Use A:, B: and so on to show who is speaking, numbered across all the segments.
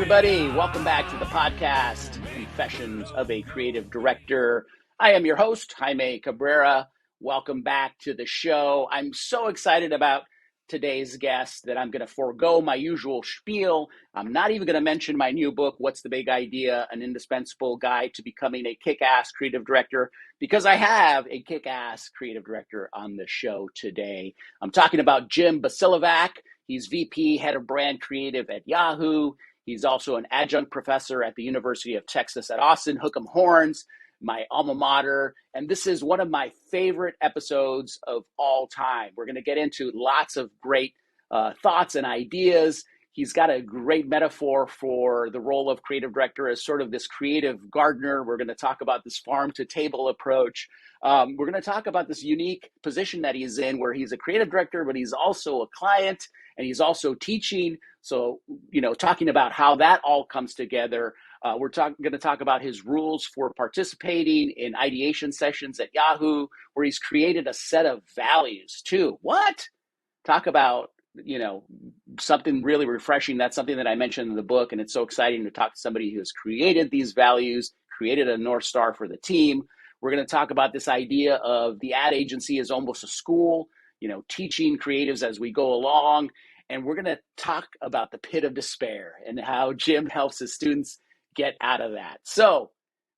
A: everybody. Welcome back to the podcast, Confessions of a Creative Director. I am your host, Jaime Cabrera. Welcome back to the show. I'm so excited about today's guest that I'm going to forego my usual spiel. I'm not even going to mention my new book, What's the Big Idea? An Indispensable Guide to Becoming a Kick-Ass Creative Director, because I have a kick-ass creative director on the show today. I'm talking about Jim Bosiljevac. He's VP, Head of Brand Creative at Yahoo. He's also an adjunct professor at the University of Texas at Austin, Hook 'em Horns, my alma mater. And this is one of my favorite episodes of all time. We're going to get into lots of great thoughts and ideas. He's got a great metaphor for the role of creative director as sort of this creative gardener. We're going to talk about this farm to table approach. We're going to talk about this unique position that he's in where he's a creative director, but he's also a client and he's also teaching. So, talking about how that all comes together. We're going to talk about his rules for participating in ideation sessions at Yahoo, where he's created a set of values too. What? Talk about, something really refreshing. That's something that I mentioned in the book, and it's so exciting to talk to somebody who has created these values, created a North Star for the team. We're going to talk about this idea of the ad agency as almost a school, teaching creatives as we go along. And we're going to talk about the pit of despair and how Jim helps his students get out of that. So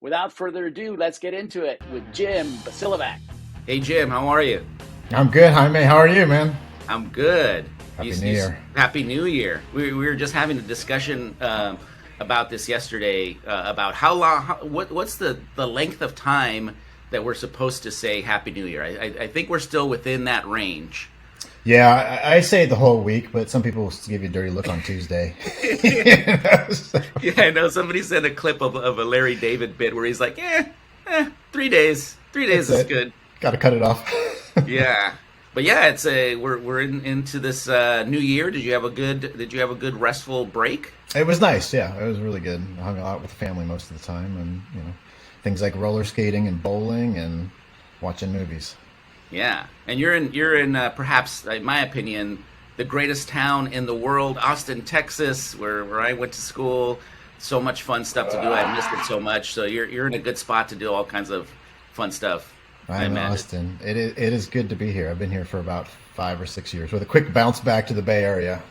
A: without further ado, let's get into it with Jim Bosiljevac.
B: Hey, Jim, how are you?
C: I'm good, Jaime. How are you, man?
B: I'm good.
C: Happy New Year.
B: Happy New Year. We were just having a discussion about this yesterday, about how long, what's the length of time that we're supposed to say Happy New Year. I think we're still within that range.
C: Yeah, I say it the whole week, but some people give you a dirty look on Tuesday.
B: Yeah, I know. Somebody sent a clip of a Larry David bit where he's like, 3 days. 3 days is good.
C: Got to cut it off.
B: Yeah. But yeah, it's we're into this new year. Did you have a good restful break?
C: It was nice. Yeah, it was really good. I hung out with the family most of the time, and things like roller skating and bowling and watching movies.
B: Yeah, and you're in perhaps, in my opinion, the greatest town in the world, Austin, Texas, where I went to school. So much fun stuff to do. I missed it so much. So you're in a good spot to do all kinds of fun stuff.
C: I'm in Austin. It is good to be here. I've been here for about 5 or 6 years with a quick bounce back to the Bay Area.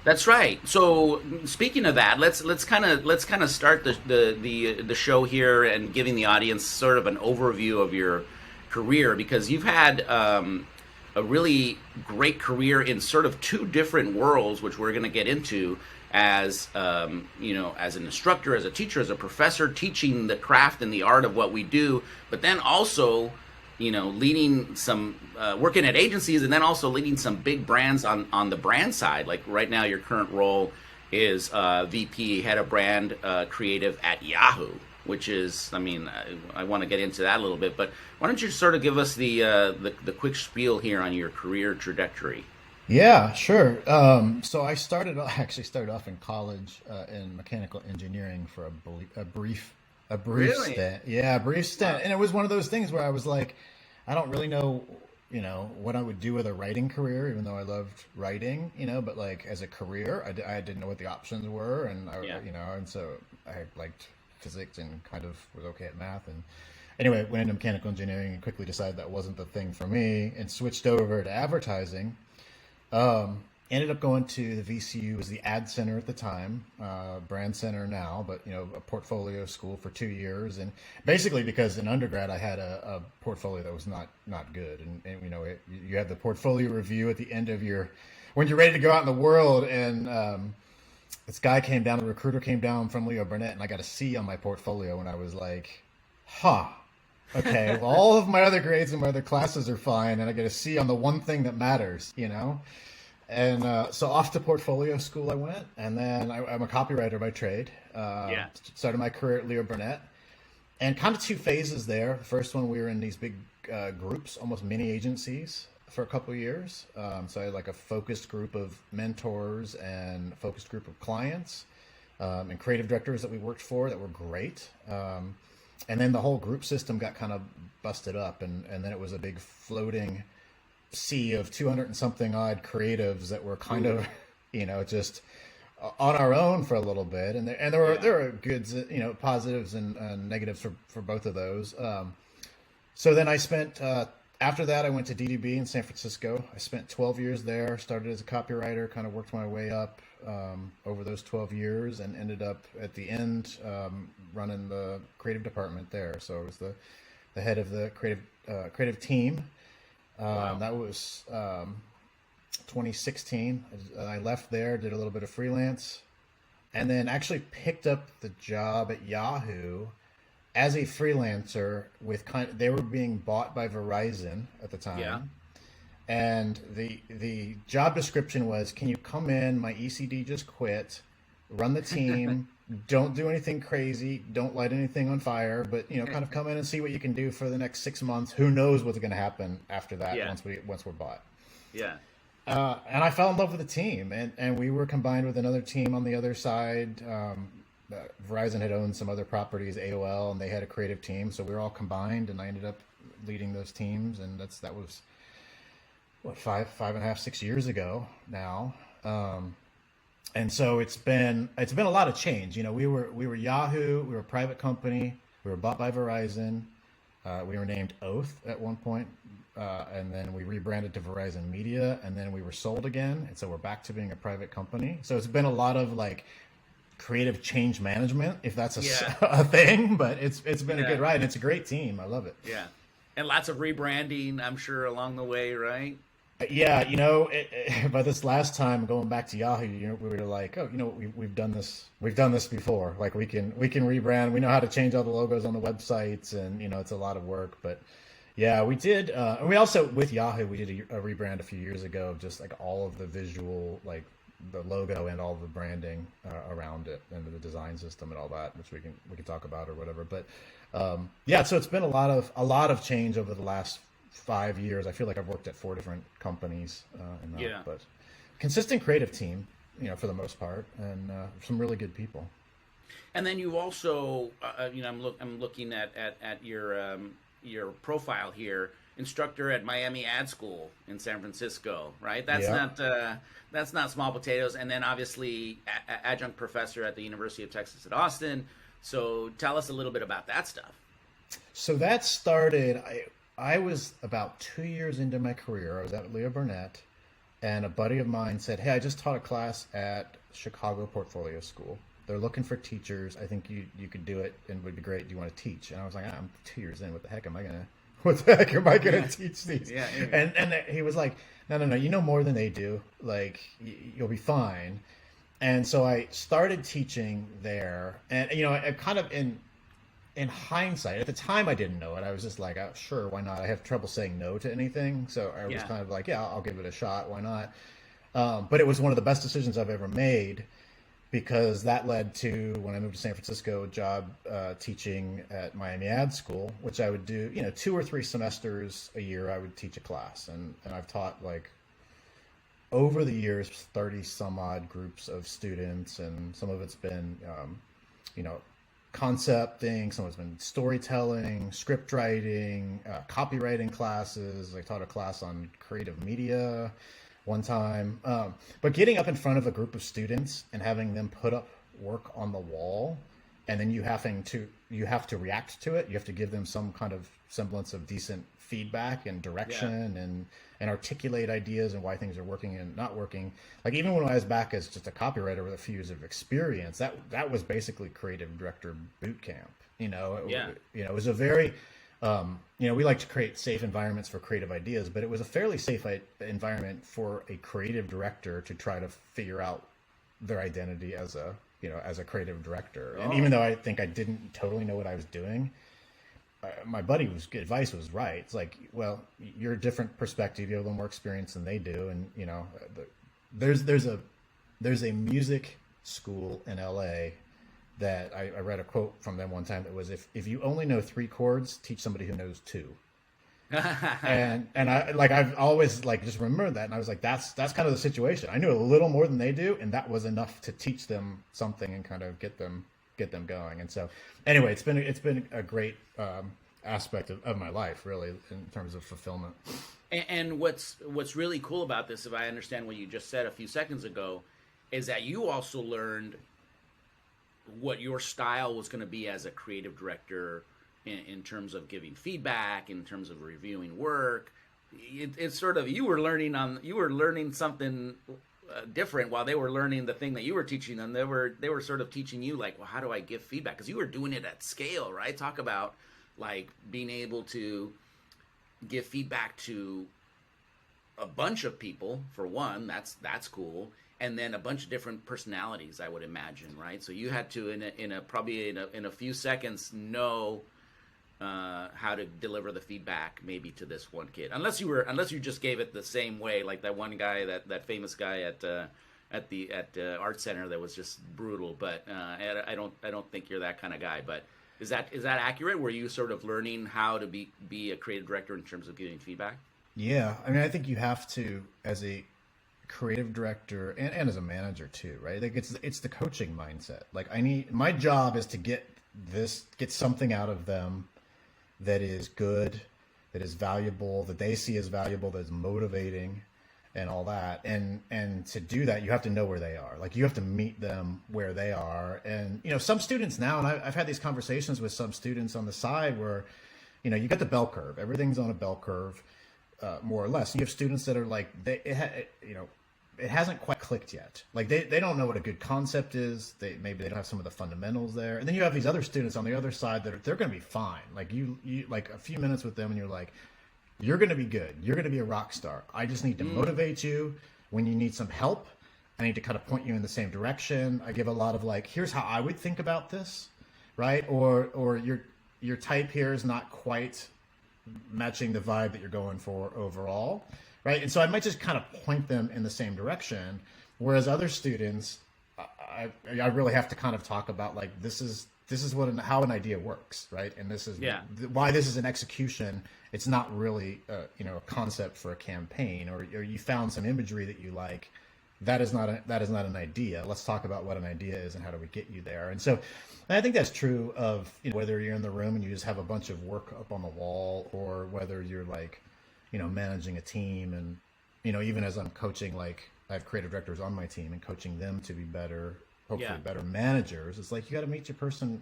B: That's right. So speaking of that, let's kind of start the show here and giving the audience sort of an overview of your career, because you've had a really great career in sort of two different worlds, which we're going to get into, as as an instructor, as a teacher, as a professor, teaching the craft and the art of what we do, but then also leading some working at agencies, and then also leading some big brands on the brand side. Like right now, your current role is VP, Head of Brand Creative at Yahoo, which is, I want to get into that a little bit, but why don't you sort of give us the quick spiel here on your career trajectory?
C: Yeah, sure. So I started off in college in mechanical engineering for a brief
B: Really?
C: stint. Yeah, a brief stint, and it was one of those things where I was like, I don't really know, what I would do with a writing career, even though I loved writing, but like as a career, I didn't know what the options were, and and so I liked physics and kind of was okay at math, and anyway, went into mechanical engineering and quickly decided that wasn't the thing for me and switched over to advertising. Ended up going to the VCU, was the ad center at the time, brand center now, but a portfolio school for 2 years, and basically because in undergrad I had a portfolio that was not good, and you have the portfolio review at the end of when you're ready to go out in the world, and this guy came down, the recruiter came down from Leo Burnett, and I got a C on my portfolio, and I was like, okay, well, all of my other grades and my other classes are fine, and I get a C on the one thing that matters, And so off to portfolio school I went, and then I'm a copywriter by trade. Started my career at Leo Burnett, and kind of two phases there. The first one, we were in these big groups, almost mini agencies, for a couple of years. So I had like a focused group of mentors and a focused group of clients and creative directors that we worked for that were great. And then the whole group system got kind of busted up, and then it was a big floating sea of 200 and something odd creatives that were kind of, just on our own for a little bit, and there
B: Yeah.
C: were goods, positives and negatives for both of those. So then I spent after that I went to DDB in San Francisco. I spent 12 years there. Started as a copywriter, kind of worked my way up over those 12 years, and ended up at the end running the creative department there. So I was the head of the creative team.
B: Wow.
C: That was 2016. I left there, did a little bit of freelance, and then actually picked up the job at Yahoo as a freelancer they were being bought by Verizon at the
B: Yeah.
C: time. And the job description was, can you come in? My ECD just quit. Run the team. Don't do anything crazy. Don't light anything on fire. But kind of come in and see what you can do for the next 6 months. Who knows what's going to happen after that
B: Yeah.
C: once we're bought.
B: Yeah.
C: And I fell in love with the team, and we were combined with another team on the other side. Verizon had owned some other properties, AOL, and they had a creative team, so we were all combined, and I ended up leading those teams, and that was what, five and a half, 6 years ago now. And so it's been a lot of change. We were Yahoo, we were a private company, we were bought by Verizon. We were named Oath at one point, and then we rebranded to Verizon Media, and then we were sold again, and so we're back to being a private company. So it's been a lot of like creative change management, if that's
B: Yeah.
C: a thing, but it's been a
B: Yeah.
C: good ride. And it's a great team. I love it.
B: Yeah. And lots of rebranding, I'm sure, along the way, right?
C: Yeah, by this last time going back to Yahoo, we were like, oh, we've done this before. Like we can rebrand. We know how to change all the logos on the websites, and it's a lot of work. But yeah, we did. And we also with Yahoo, we did a rebrand a few years ago, of just like all of the visual, like the logo and all of the branding around it, and the design system and all that, which we can talk about or whatever. But yeah, so it's been a lot of change over the last 5 years. I feel like I've worked at 4 different companies in that,
B: Yeah.
C: but consistent creative team, for the most part, and some really good people.
B: And then you also, I'm looking at your profile here, instructor at Miami Ad School in San Francisco, right? That's not small potatoes. And then obviously adjunct professor at the University of Texas at Austin. So tell us a little bit about that stuff.
C: So that started. I was about 2 years into my career. I was at Leo Burnett, and a buddy of mine said, "Hey, I just taught a class at Chicago Portfolio School. They're looking for teachers. I think you could do it and would be great. Do you want to teach?" And I was like, "I'm 2 years in. What the heck am I gonna teach these?"
B: Yeah.
C: And he was like, "No. You know more than they do. Like you'll be fine." And so I started teaching there, and I kind of in hindsight, at the time I didn't know it. I was just like, oh, sure, why not? I have trouble saying no to anything, so I was
B: Yeah.
C: kind of like, yeah, I'll give it a shot. Why not? But it was one of the best decisions I've ever made, because that led to, when I moved to San Francisco, a job teaching at Miami Ad School, which I would do, 2 or 3 semesters a year. I would teach a class, and I've taught like over the years 30 some odd groups of students, and some of it's been concepting, some of it's been storytelling, script writing, copywriting classes. I taught a class on creative media one time. But getting up in front of a group of students and having them put up work on the wall, and then you have to react to it. You have to give them some kind of semblance of decent feedback and direction, and articulate ideas and why things are working and not working. Like even when I was back as just a copywriter with a few years of experience, that was basically creative director boot camp. It was a very we like to create safe environments for creative ideas, but it was a fairly safe environment for a creative director to try to figure out their identity as a creative director. And even though I think I didn't totally know what I was doing, my buddy's advice was right. It's like, well, you're a different perspective. You have a little more experience than they do, and there's a music school in LA that I read a quote from them one time that was, if you only know 3 chords, teach somebody who knows 2. and I've always just remembered that, and I was like, that's kind of the situation. I knew a little more than they do, and that was enough to teach them something and kind of get them going. And so anyway, it's been a great aspect of my life, really, in terms of fulfillment.
B: And what's really cool about this, if I understand what you just said a few seconds ago, is that you also learned what your style was going to be as a creative director in terms of giving feedback, in terms of reviewing work. It's sort of you were learning something different while they were learning the thing that you were teaching them. They were sort of teaching you like, well, how do I give feedback? Because you were doing it at scale, right? Talk about like being able to give feedback to a bunch of people for one. That's cool. And then a bunch of different personalities, I would imagine, right? So you had to in a few seconds know how to deliver the feedback maybe to this one kid, unless you just gave it the same way, like that one guy, that famous guy at the art center that was just brutal. But I don't think you're that kind of guy. But is that accurate? Were you sort of learning how to be a creative director in terms of giving feedback?
C: Yeah, I mean, I think you have to, as a creative director and as a manager too, right? Like it's the coaching mindset. Like my job is to get something out of them that is good, that is valuable, that they see as valuable, that is motivating and all that. And to do that, you have to know where they are. Like you have to meet them where they are. And, some students now, and I've had these conversations with some students on the side where, you got the bell curve, everything's on a bell curve, more or less. You have students that are like, it hasn't quite clicked yet. Like they don't know what a good concept is. Maybe they don't have some of the fundamentals there. And then you have these other students on the other side that they're going to be fine. Like you like a few minutes with them and you're like, you're going to be good. You're going to be a rock star. I just need to motivate you when you need some help. I need to kind of point you in the same direction. I give a lot of like, here's how I would think about this, right? Or your type here is not quite matching the vibe that you're going for overall. Right. And so I might just kind of point them in the same direction. Whereas other students, I really have to kind of talk about like, this is how an idea works. Right. And this is why this is an execution. It's not really, a concept for a campaign or you found some imagery that you like. That is not an idea. Let's talk about what an idea is and how do we get you there. And so I think that's true of whether you're in the room and you just have a bunch of work up on the wall or whether you're like, managing a team and, even as I'm coaching, like I have creative directors on my team and coaching them to be better, hopefully better managers. It's like, you got to meet your person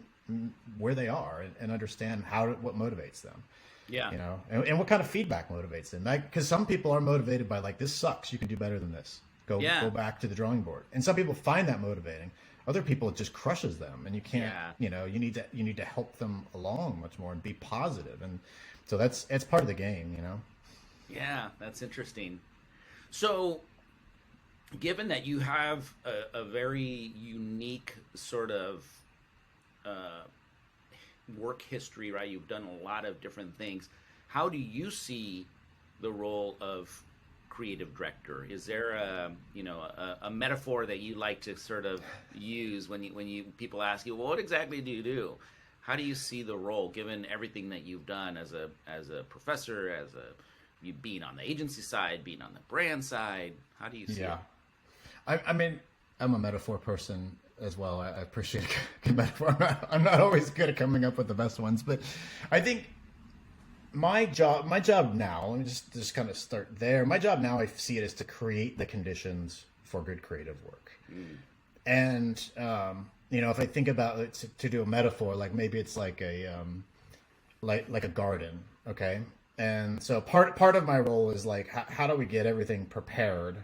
C: where they are and understand what motivates them. Yeah. And what kind of feedback motivates them. Because some people are motivated by like, this sucks. You can do better than this. Go back to the drawing board. And some people find that motivating. Other people, it just crushes them and you can't, you need to help them along much more and be positive. And so it's part of the game,
B: Yeah, that's interesting. So, given that you have a very unique sort of work history, right? You've done a lot of different things. How do you see the role of creative director? Is there a metaphor that you like to sort of use when people ask you, well, what exactly do you do? How do you see the role, given everything that you've done as a professor, you being on the agency side, being on the brand side? How do you see it?
C: I mean, I'm a metaphor person as well. I appreciate a metaphor. I'm not always good at coming up with the best ones, but I think my job now, let me just kind of start there. My job now, I see it as to create the conditions for good creative work. And, if I think about it to do a metaphor, like maybe it's like like a garden. Okay. And so part of my role is like, how do we get everything prepared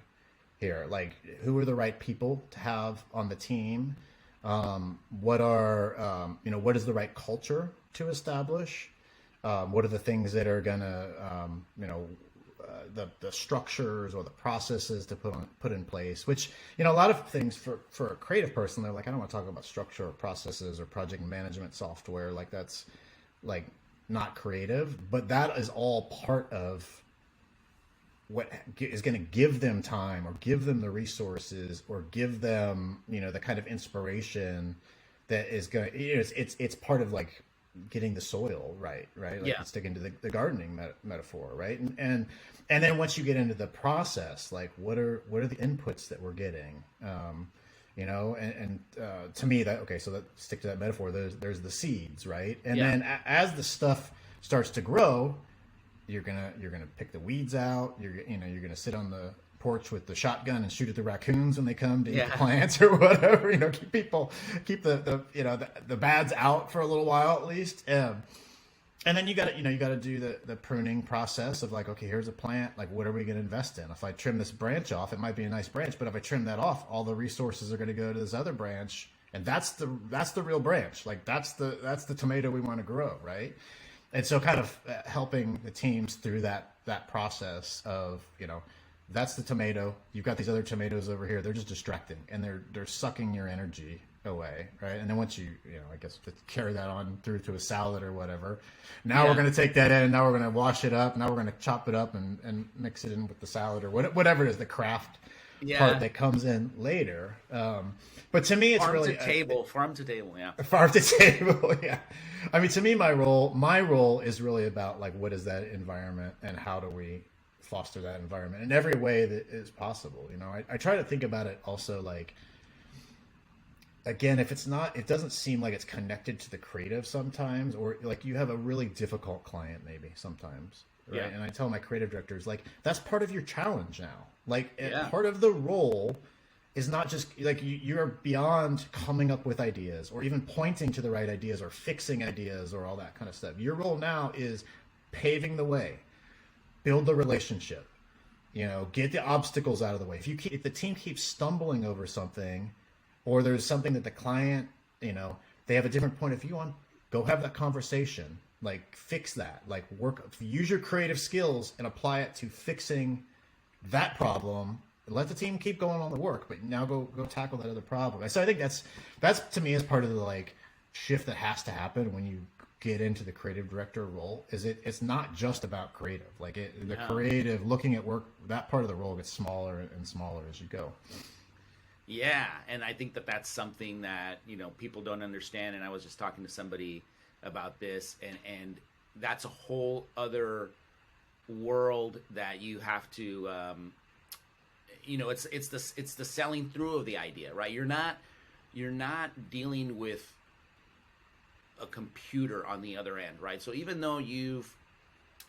C: here? Like, who are the right people to have on the team? What is the right culture to establish? What are the things that are gonna, the structures or the processes to put in place? Which, a lot of things for a creative person, they're like, I don't want to talk about structure or processes or project management software. Like that's like not creative, but that is all part of what is going to give them time or give them the resources or give them, the kind of inspiration that is going to, it's part of like getting the soil right. Like sticking to the gardening metaphor. Right. And then once you get into the process, like what are the inputs that we're getting? To me so that stick to that metaphor, there's the seeds, right? And then as the stuff starts to grow, you're gonna pick the weeds out. You're gonna sit on porch with the shotgun and shoot at the raccoons when they come to eat
B: Yeah.
C: the plants or whatever. Keep the bads out for a little while at least. And then you got to do the pruning process of like, okay, here's a plant. Like, what are we going to invest in? If I trim this branch off, it might be a nice branch, but if I trim that off, all the resources are going to go to this other branch, and that's the real branch. Like, that's the tomato we want to grow, right? And so, kind of helping the teams through that process of, that's the tomato. You've got these other tomatoes over here. They're just distracting, and they're sucking your energy away, right? And then once you I guess to carry that on through to a salad or whatever, now we're going to take that in, and now we're going to wash it up, now we're going to chop it up and mix it in with the salad or whatever it is, the craft part that comes in later. But to me, it's
B: farm
C: really
B: to table, farm to table.
C: Yeah. I mean, to me, my role is really about like, what is that environment and how do we foster that environment in every way that is possible. I try to think about it also like, again, if it doesn't seem like it's connected to the creative sometimes, or like you have a really difficult client maybe sometimes, right?
B: Yeah.
C: And I tell my creative directors, like, that's part of your challenge now. Like, part of the role is not just like you're beyond coming up with ideas or even pointing to the right ideas or fixing ideas or all that kind of stuff. Your role now is paving the way, build the relationship, get the obstacles out of the way. If the team keeps stumbling over something, or there's something that the client, they have a different point of view on, go have that conversation, like fix that, like use your creative skills and apply it to fixing that problem. Let the team keep going on the work, but now go tackle that other problem. So I think that's to me is part of the like shift that has to happen when you get into the creative director role. It's not just about creative, like the creative looking at work, that part of the role gets smaller and smaller as you go.
B: Yeah, and I think that's something that people don't understand. And I was just talking to somebody about this, and that's a whole other world that you have to, it's the selling through of the idea, right? You're not dealing with a computer on the other end, right? So even though you've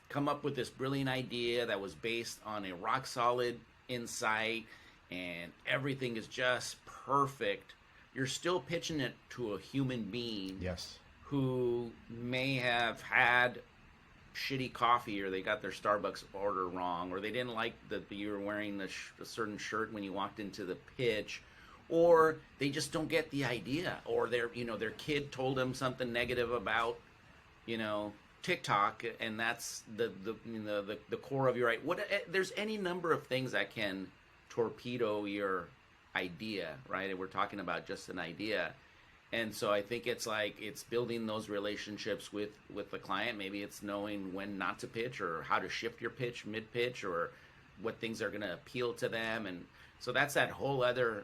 B: come up with this brilliant idea that was based on a rock solid insight, and everything is just perfect, you're still pitching it to a human being.
C: Yes.
B: Who may have had shitty coffee, or they got their Starbucks order wrong, or they didn't like that you were wearing a certain shirt when you walked into the pitch, or they just don't get the idea, or their kid told them something negative about TikTok, and that's the core of your there's any number of things that can torpedo your idea, right? And we're talking about just an idea. And so I think it's building those relationships with the client. Maybe it's knowing when not to pitch, or how to shift your pitch mid-pitch, or what things are going to appeal to them. And so that's that whole other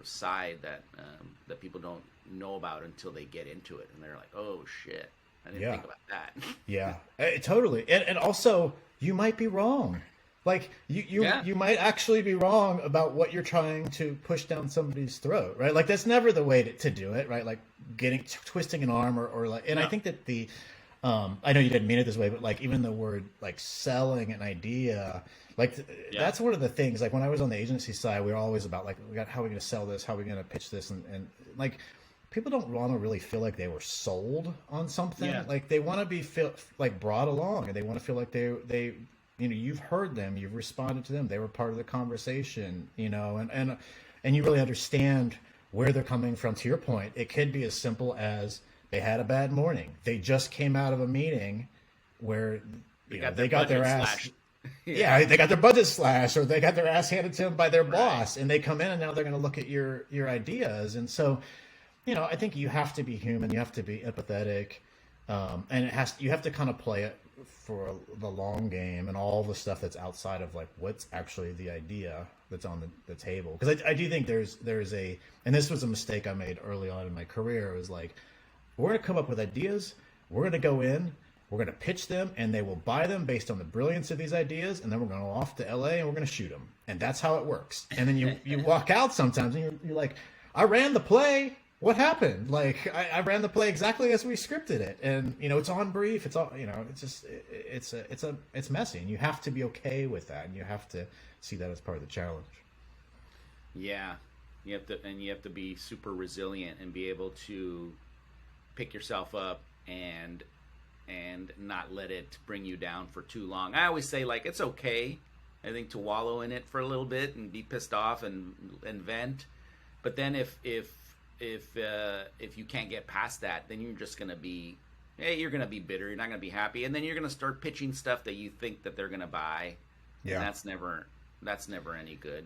B: side that people don't know about until they get into it, and they're like, oh shit, I didn't think about that.
C: Yeah, totally. And also, you might be wrong. Like you might actually be wrong about what you're trying to push down somebody's throat, right? Like that's never the way to do it, right? Like twisting an arm or like, and I think that I know you didn't mean it this way, but like even the word like selling an idea, like that's one of the things. Like when I was on the agency side, we were always about like, how are we going to sell this? How are we going to pitch this? And like people don't want to really feel like they were sold on something. Yeah. Like they want to be like brought along, and they want to feel like they you've heard them, you've responded to them, they were part of the conversation, and you really understand where they're coming from. To your point, it could be as simple as they had a bad morning. They just came out of a meeting where they got their ass they got their budget slashed, or they got their ass handed to them by their boss, and they come in and now they're going to look at your ideas. And so, I think you have to be human, you have to be empathetic, and you have to kind of play it for the long game and all the stuff that's outside of like what's actually the idea that's on the table. Because I do think there's and this was a mistake I made early on in my career. It was like, we're going to come up with ideas, we're going to go in, we're going to pitch them, and they will buy them based on the brilliance of these ideas, and then we're going to go off to LA and we're going to shoot them. And that's how it works. And then you walk out sometimes and you're like, I ran the play, what happened? Like I ran the play exactly as we scripted it, and it's on brief. It's all It's just it's messy, and you have to be okay with that, and you have to see that as part of the challenge.
B: Yeah, you have to be super resilient and be able to pick yourself up and not let it bring you down for too long. I always say, like, it's okay, I think, to wallow in it for a little bit and be pissed off and vent. But then if you can't get past that, then you're just gonna be, you're gonna be bitter. You're not gonna be happy, and then you're gonna start pitching stuff that you think that they're gonna buy,
C: Yeah.
B: and that's never any good.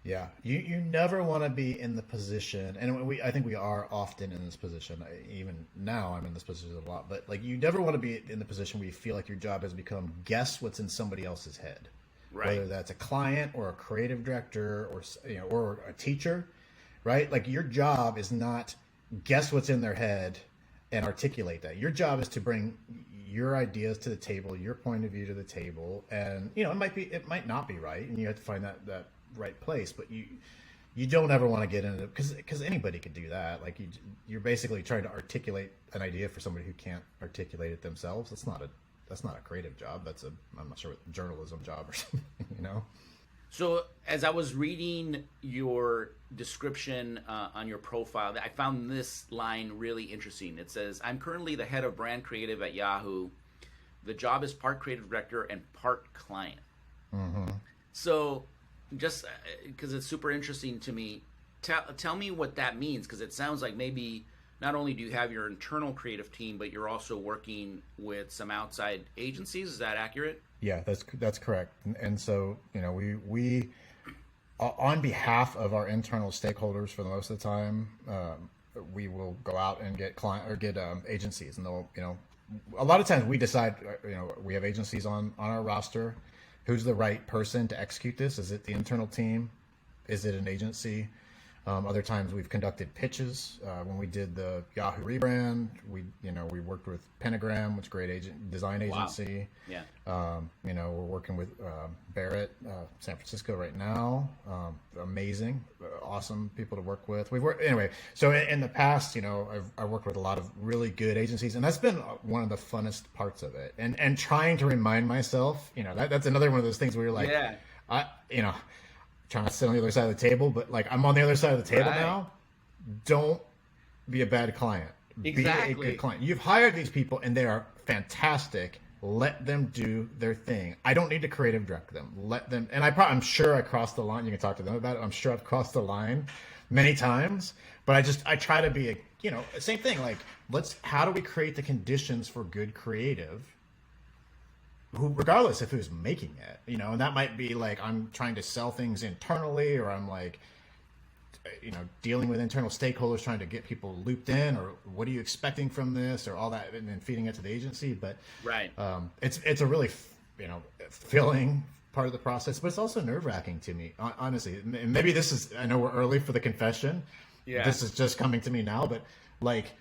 C: Yeah, you never want to be in the position, and I think we are often in this position. Even now, I'm in this position a lot, but like you never want to be in the position where you feel like your job has become guess what's in somebody else's head,
B: Right.
C: whether that's a client or a creative director or or a teacher, right? Like your job is not guess what's in their head and articulate that. Your job is to bring your ideas to the table, your point of view to the table, and it might not be right, and you have to find that right place, but you don't ever want to get into it because anybody could do that. Like you're basically trying to articulate an idea for somebody who can't articulate it themselves. That's not a creative job. I'm not sure, what journalism job or something.
B: So as I was reading your description on your profile, I found this line really interesting. It says, "I'm currently the head of brand creative at Yahoo. The job is part creative director and part client."
C: Mm-hmm.
B: So just because it's super interesting to me, tell me what that means, because it sounds like maybe not only do you have your internal creative team, but you're also working with some outside agencies. Is that accurate?
C: Yeah, that's correct. And so we on behalf of our internal stakeholders, for the most of the time, we will go out and get agencies, and they'll a lot of times we decide we have agencies on our roster. Who's the right person to execute this? Is it the internal team? Is it an agency? Other times we've conducted pitches. When we did the Yahoo rebrand, we worked with Pentagram, which is a great design agency.
B: Wow. Yeah.
C: We're working with Barrett, San Francisco right now. Amazing, awesome people to work with. We've worked anyway. So in the past, I've worked with a lot of really good agencies, and that's been one of the funnest parts of it. And trying to remind myself, that's another one of those things where you're like,
B: yeah.
C: Trying to sit on the other side of the table, but like I'm on the other side of the table
B: Right.
C: now. Don't be a bad client.
B: Exactly.
C: Be a good client. You've hired these people and they are fantastic. Let them do their thing. I don't need to creative direct them. Let them. And I'm sure I crossed the line. You can talk to them about it. I'm sure I've crossed the line many times, but I try to be same thing. Like how do we create the conditions for good creative? Regardless of who's making it, and that might be like I'm trying to sell things internally, or I'm like, dealing with internal stakeholders, trying to get people looped in, or what are you expecting from this, or all that, and then feeding it to the agency. But
B: Right.
C: It's a really filling part of the process, but it's also nerve-wracking to me, honestly. And maybe I know we're early for the confession.
B: Yeah.
C: This is just coming to me now, but like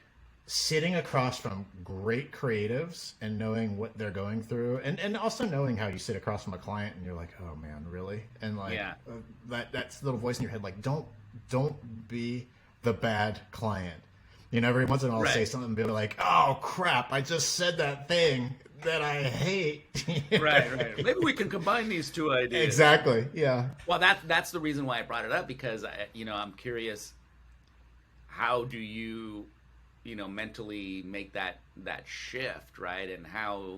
C: sitting across from great creatives and knowing what they're going through, and also knowing how you sit across from a client and you're like, oh man, really? And like that little voice in your head, like don't be the bad client. Every once in a while I'll say something and be like, oh crap, I just said that thing that I hate.
B: Right. Maybe we can combine these two ideas.
C: Exactly. Yeah.
B: Well, that's the reason why I brought it up, because I'm curious, how do you mentally make that shift, right? And how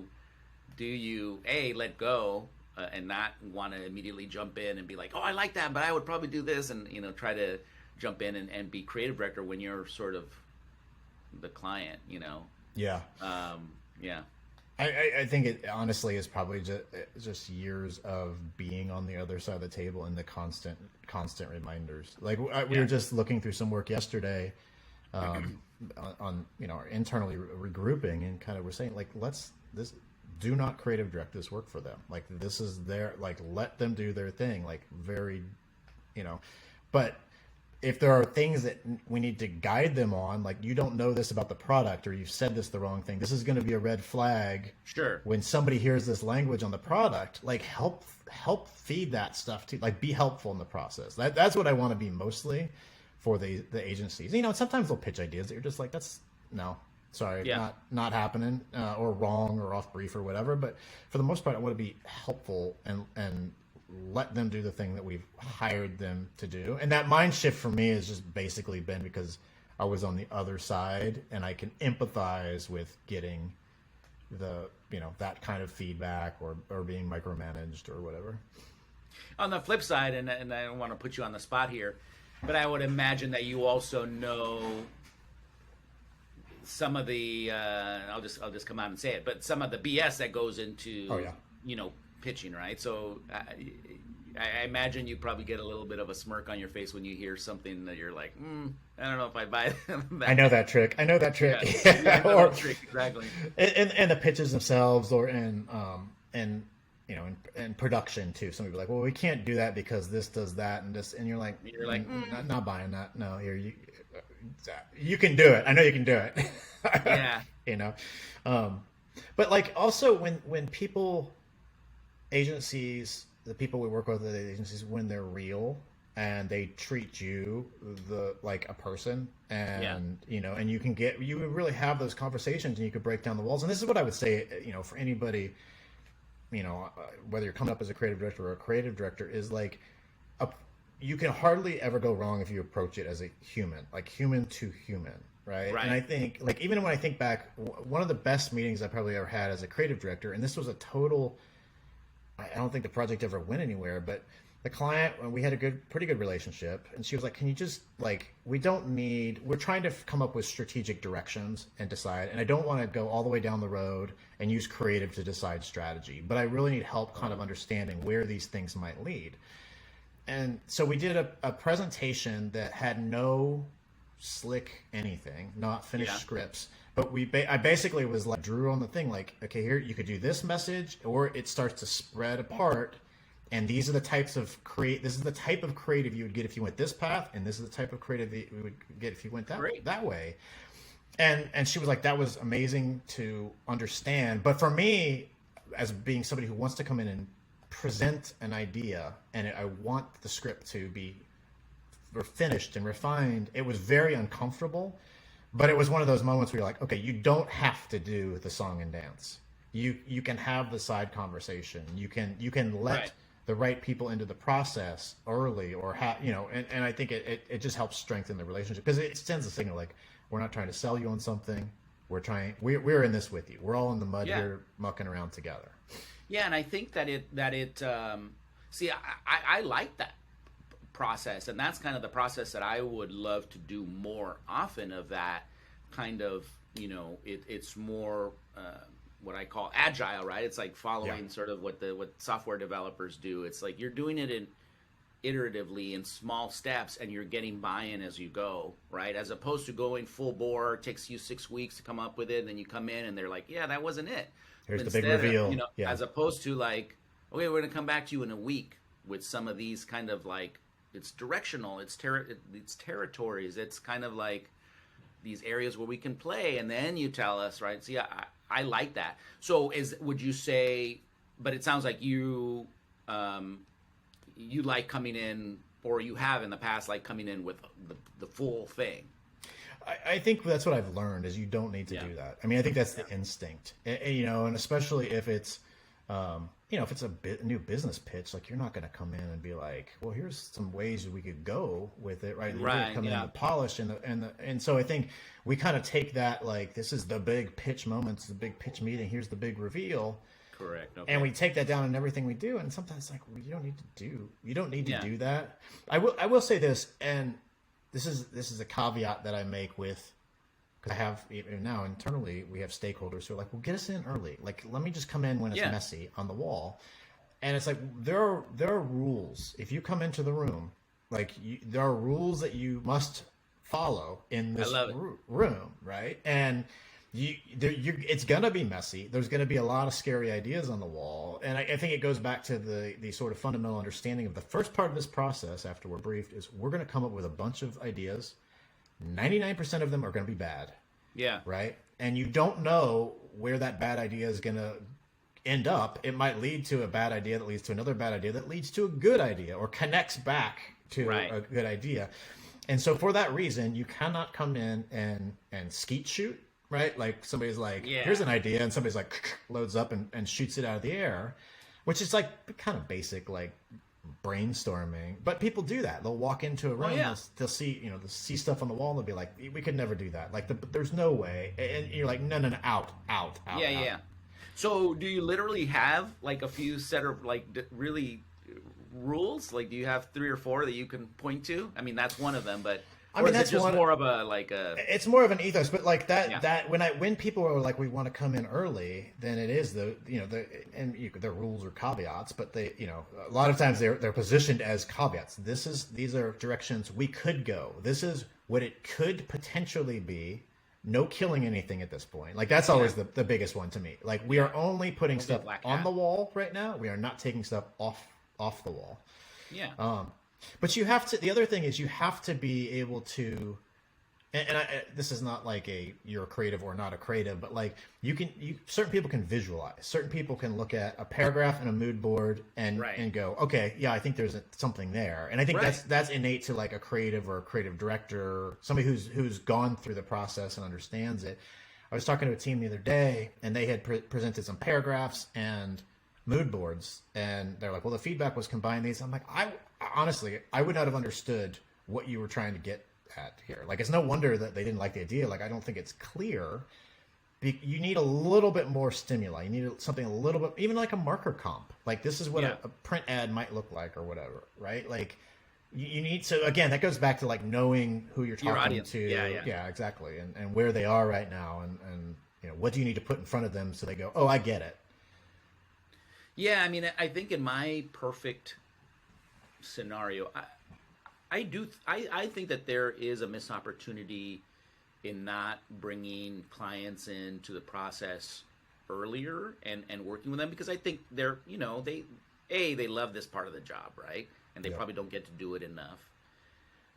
B: do you let go and not want to immediately jump in and be like, oh, I like that, but I would probably do this, and try to jump in and be creative director when you're sort of the client,
C: Yeah.
B: Yeah.
C: I think it honestly is probably just years of being on the other side of the table and the constant reminders. Like we were just looking through some work yesterday on our internally regrouping, and kind of we're saying like do not creative direct this work for them. Like this is let them do their thing, like very but if there are things that we need to guide them on, like you don't know this about the product, or you've said this the wrong thing, this is going to be a red flag.
B: Sure.
C: When somebody hears this language on the product, like help feed that stuff too. Like be helpful in the process. That's what I want to be mostly for the agencies. You know, and sometimes they'll pitch ideas that you're just like, that's no, sorry, not happening, or wrong or off brief or whatever. But for the most part, I want to be helpful and let them do the thing that we've hired them to do. And that mind shift for me has just basically been because I was on the other side and I can empathize with getting the, you know, that kind of feedback or being micromanaged or whatever.
B: On the flip side, and I don't want to put you on the spot here, but I would imagine that you also know some of the I'll just come out and say it, but some of the BS that goes into you know, pitching, right? So I imagine you probably get a little bit of a smirk on your face when you hear something that you're like, I don't know if I buy that.
C: I know that trick. Yeah,
B: that trick, exactly.
C: And the pitches themselves, or in you know, in production too. Some people are like, well, we can't do that because this does that and this, and you're like, not buying that. No, here you can do it. I know you can do it.
B: Yeah.
C: You know, but like also when people, agencies, the people we work with at the agencies, when they're real and they treat you like a person, and you know, and you really have those conversations and you could break down the walls. And this is what I would say, you know, for anybody, you know, whether you're coming up as a creative director or a creative director, is like you can hardly ever go wrong if you approach it as a human, like human to human, right? And I think, like, even when I think back, one of the best meetings I probably ever had as a creative director, and this was a total, I don't think the project ever went anywhere, but the client, we had a pretty good relationship, and she was like, can you just, like, we're trying to come up with strategic directions and decide, and I don't want to go all the way down the road and use creative to decide strategy, but I really need help kind of understanding where these things might lead. And so we did a presentation that had no slick anything, not finished scripts, but I basically was like, drew on the thing, like, okay, here you could do this message, or it starts to spread apart, and these are the types of this is the type of creative you would get if you went this path, and this is the type of creative that you would get if you went that way. And she was like, that was amazing to understand. But for me, as being somebody who wants to come in and present an idea, and I want the script to be finished and refined, it was very uncomfortable. But it was one of those moments where you're like, okay, you don't have to do the song and dance. You can have the side conversation. You can let the right people into the process early, or you know, and I think it just helps strengthen the relationship, because it sends a signal like, we're not trying to sell you on something. We're in this with you. We're all in the mud here, mucking around together.
B: Yeah, and I think that it see, I like that process, and that's kind of the process that I would love to do more often, of that kind of, you know, it's more what I call agile, right? It's like following sort of what software developers do. It's like you're doing it iteratively in small steps, and you're getting buy-in as you go, right? As opposed to going full bore, it takes you 6 weeks to come up with it, and then you come in and they're like, yeah, that wasn't it.
C: Here's the big reveal.
B: You know, as opposed to like, okay, we're going to come back to you in a week with some of these kind of like, it's directional, it's territories, it's kind of like these areas where we can play, and then you tell us, right? See, I like that. So would you say, but it sounds like you like coming in, or you have in the past, like coming in with the full thing.
C: I think that's what I've learned, is you don't need to do that. I mean, I think that's the instinct, you know, and especially if it's, you know, if it's a new business pitch, like, you're not going to come in and be like, well, here's some ways we could go with it, right? You're going to come in and polish, and so I think we kind of take that, like, this is the big pitch moment, it's the big pitch meeting, here's the big reveal.
B: Correct. Okay.
C: And we take that down in everything we do, and sometimes, like, you don't need to do that. I will say this, and this is a caveat that I make with, because I have, even now internally, we have stakeholders who are like, well, get us in early. Like, let me just come in when it's messy on the wall. And it's like, there are rules. If you come into the room, like, there are rules that you must follow in this room, right? And it's going to be messy. There's going to be a lot of scary ideas on the wall. And I think it goes back to the sort of fundamental understanding of the first part of this process after we're briefed, is we're going to come up with a bunch of ideas. 99% of them are going to be bad.
B: Yeah.
C: Right? And you don't know where that bad idea is going to end up. It might lead to a bad idea that leads to another bad idea that leads to a good idea, or connects back to a good idea. And so for that reason, you cannot come in and skeet shoot, right? Like somebody's like,
B: Yeah.
C: here's an idea, and somebody's like loads up and shoots it out of the air, which is like kind of basic like brainstorming. But people do that. They'll walk into a room, they'll see, they'll see stuff on the wall, and they'll be like, we could never do that. Like there's no way. And you're like, no, out.
B: Yeah. So do you literally have like a few set of like really rules? Like, do you have 3 or 4 that you can point to? I mean, that's one of them, but
C: I mean,
B: that's just more of
C: it's more of an ethos, but like that when people are like, we want to come in early, then it is the rules or caveats, but they, a lot of times they're positioned as caveats. These are directions we could go. This is what it could potentially be. No killing anything at this point. Like that's always the biggest one to me. Like we are only putting stuff on the wall right now. We are not taking stuff off the wall.
B: Yeah.
C: But you have to. The other thing is you have to be able to. And this is not like you're a creative or not a creative, but like certain people can visualize. Certain people can look at a paragraph and a mood board and go, okay, yeah, I think there's something there. And I think that's innate to like a creative or a creative director, somebody who's gone through the process and understands it. I was talking to a team the other day, and they had presented some paragraphs and mood boards, and they're like, well, the feedback was combine these. I'm like, honestly, I would not have understood what you were trying to get at here. Like, it's no wonder that they didn't like the idea. Like, I don't think it's clear. You need a little bit more stimuli. You need something a little bit, even like a marker comp. Like, this is what a print ad might look like or whatever, right? Like, you need to, again, that goes back to like knowing who you're talking to. Yeah, exactly. And where they are right now, and what do you need to put in front of them so they go, oh, I get it.
B: Yeah, I mean, I think in my perfect scenario, I think that there is a missed opportunity in not bringing clients into the process earlier and working with them, because I think they're, they love this part of the job, right? And they probably don't get to do it enough.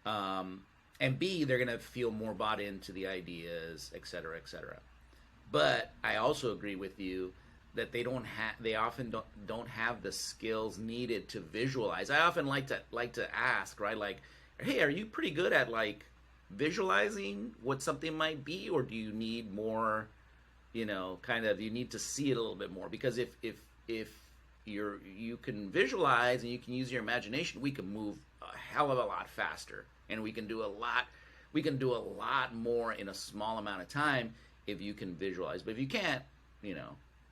B: And B, they're going to feel more bought into the ideas, et cetera, et cetera. But I also agree with you that they often don't have the skills needed to visualize. I often like to ask, right? Like, hey, are you pretty good at like visualizing what something might be, or do you need more, you need to see it a little bit more? Because if you can visualize and you can use your imagination, we can move a hell of a lot faster, and we can do a lot more in a small amount of time if you can visualize. But if you can't,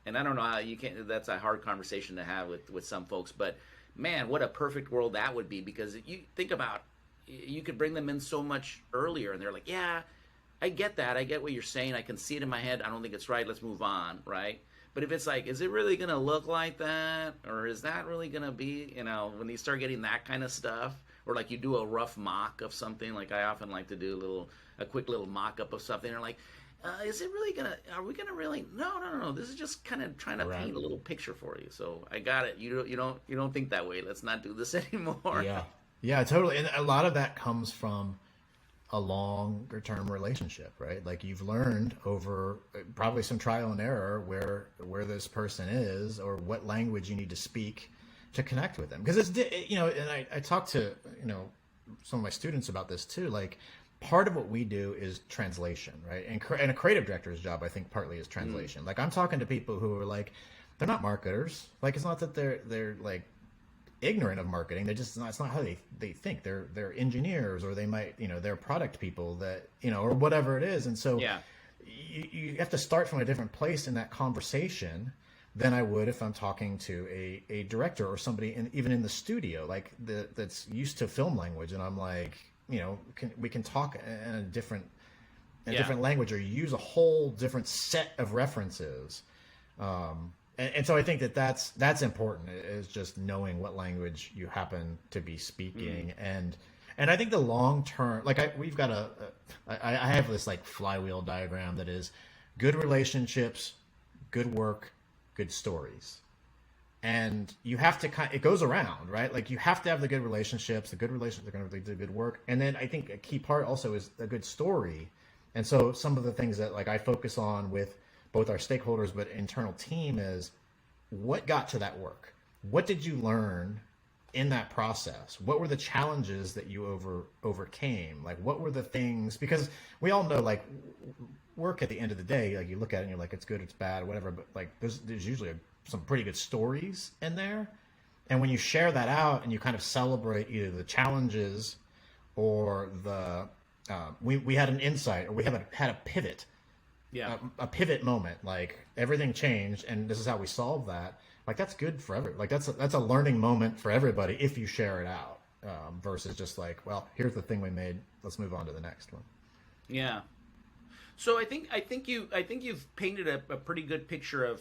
B: and I don't know how you can. That's a hard conversation to have with some folks. But man, what a perfect world that would be, because you think about, you could bring them in so much earlier, and they're like, yeah, I get that. I get what you're saying. I can see it in my head. I don't think it's right. Let's move on, right? But if it's like, is it really going to look like that? Or is that really going to be, when you start getting that kind of stuff, or like you do a rough mock of something, like I often like to do a quick little mock-up of something, and like, is it really are we gonna really, no, this is just kind of trying to paint a little picture for you. So I got it. You don't think that way. Let's not do this anymore.
C: Yeah, totally. And a lot of that comes from a longer term relationship, right? Like you've learned over probably some trial and error where this person is, or what language you need to speak to connect with them. Because it's, and I talk to, some of my students about this too. Like, part of what we do is translation, right? And a creative director's job, I think, partly is translation. Like, I'm talking to people who are like, they're not marketers. Like, it's not that they're like ignorant of marketing. They're just it's not how they think. They're engineers, or they might, they're product people that, or whatever it is. And so you have to start from a different place in that conversation than I would if I'm talking to a director or somebody even in the studio, like that's used to film language. And I'm like, we can talk in a different language, or use a whole different set of references. And so I think that's important, is just knowing what language you happen to be speaking. And I think the long term, like we've got I have this like flywheel diagram that is good relationships, good work, good stories. And you have to it goes around, right? Like you have to have the good relationships. The good relationships are going to do good work. And then I think a key part also is a good story. And so some of the things that like I focus on with both our stakeholders but internal team is, what got to that work? What did you learn in that process? What were the challenges that you overcame? Like, what were the things? Because we all know, like, work at the end of the day, like you look at it and you're like, it's good, it's bad, or whatever. But like, there's usually some pretty good stories in there. And when you share that out and you kind of celebrate either the challenges or the we had an insight, or we had a pivot, a pivot moment, like everything changed and this is how we solved that. Like, that's good for like that's a learning moment for everybody if you share it out, versus just like, well, here's the thing we made, let's move on to the next one.
B: Yeah. So I think you've painted a pretty good picture of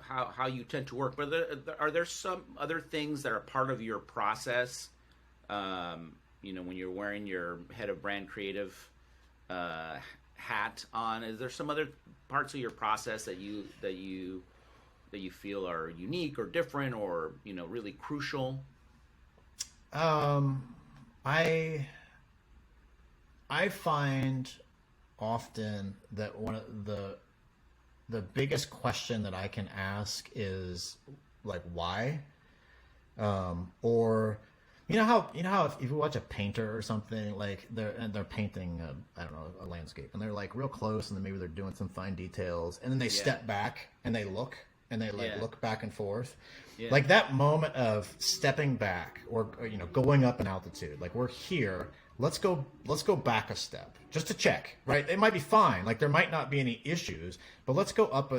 B: how you tend to work. But are there some other things that are part of your process? When you're wearing your head of brand creative hat on, is there some other parts of your process that you feel are unique or different or really crucial?
C: I find often that one of the biggest question that I can ask is like, why? Or how if you watch a painter or something, like they're painting a landscape, and they're like real close, and then maybe they're doing some fine details, and then they step back and they look look back and forth. Yeah. Like that moment of stepping back or going up in altitude, like we're here, let's go back a step just to check, right? It might be fine, like there might not be any issues, but let's go up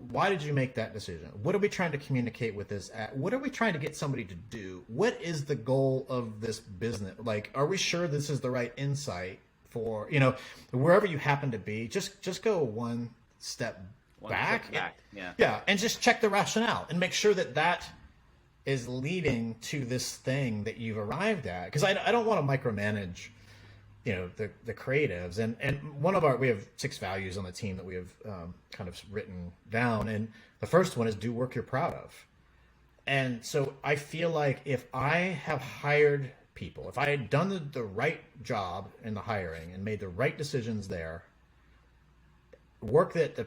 C: why did you make that decision? What are we trying to communicate with this what are we trying to get somebody to do? What is the goal of this business? Like, are we sure this is the right insight for wherever you happen to be? Just go one step back. Yeah, and just check the rationale and make sure that is leading to this thing that you've arrived at. Because I don't want to micromanage, the creatives. And we have 6 values on the team that we have kind of written down. And the first one is do work you're proud of. And so I feel like if I have hired people, if I had done the right job in the hiring and made the right decisions there, work that the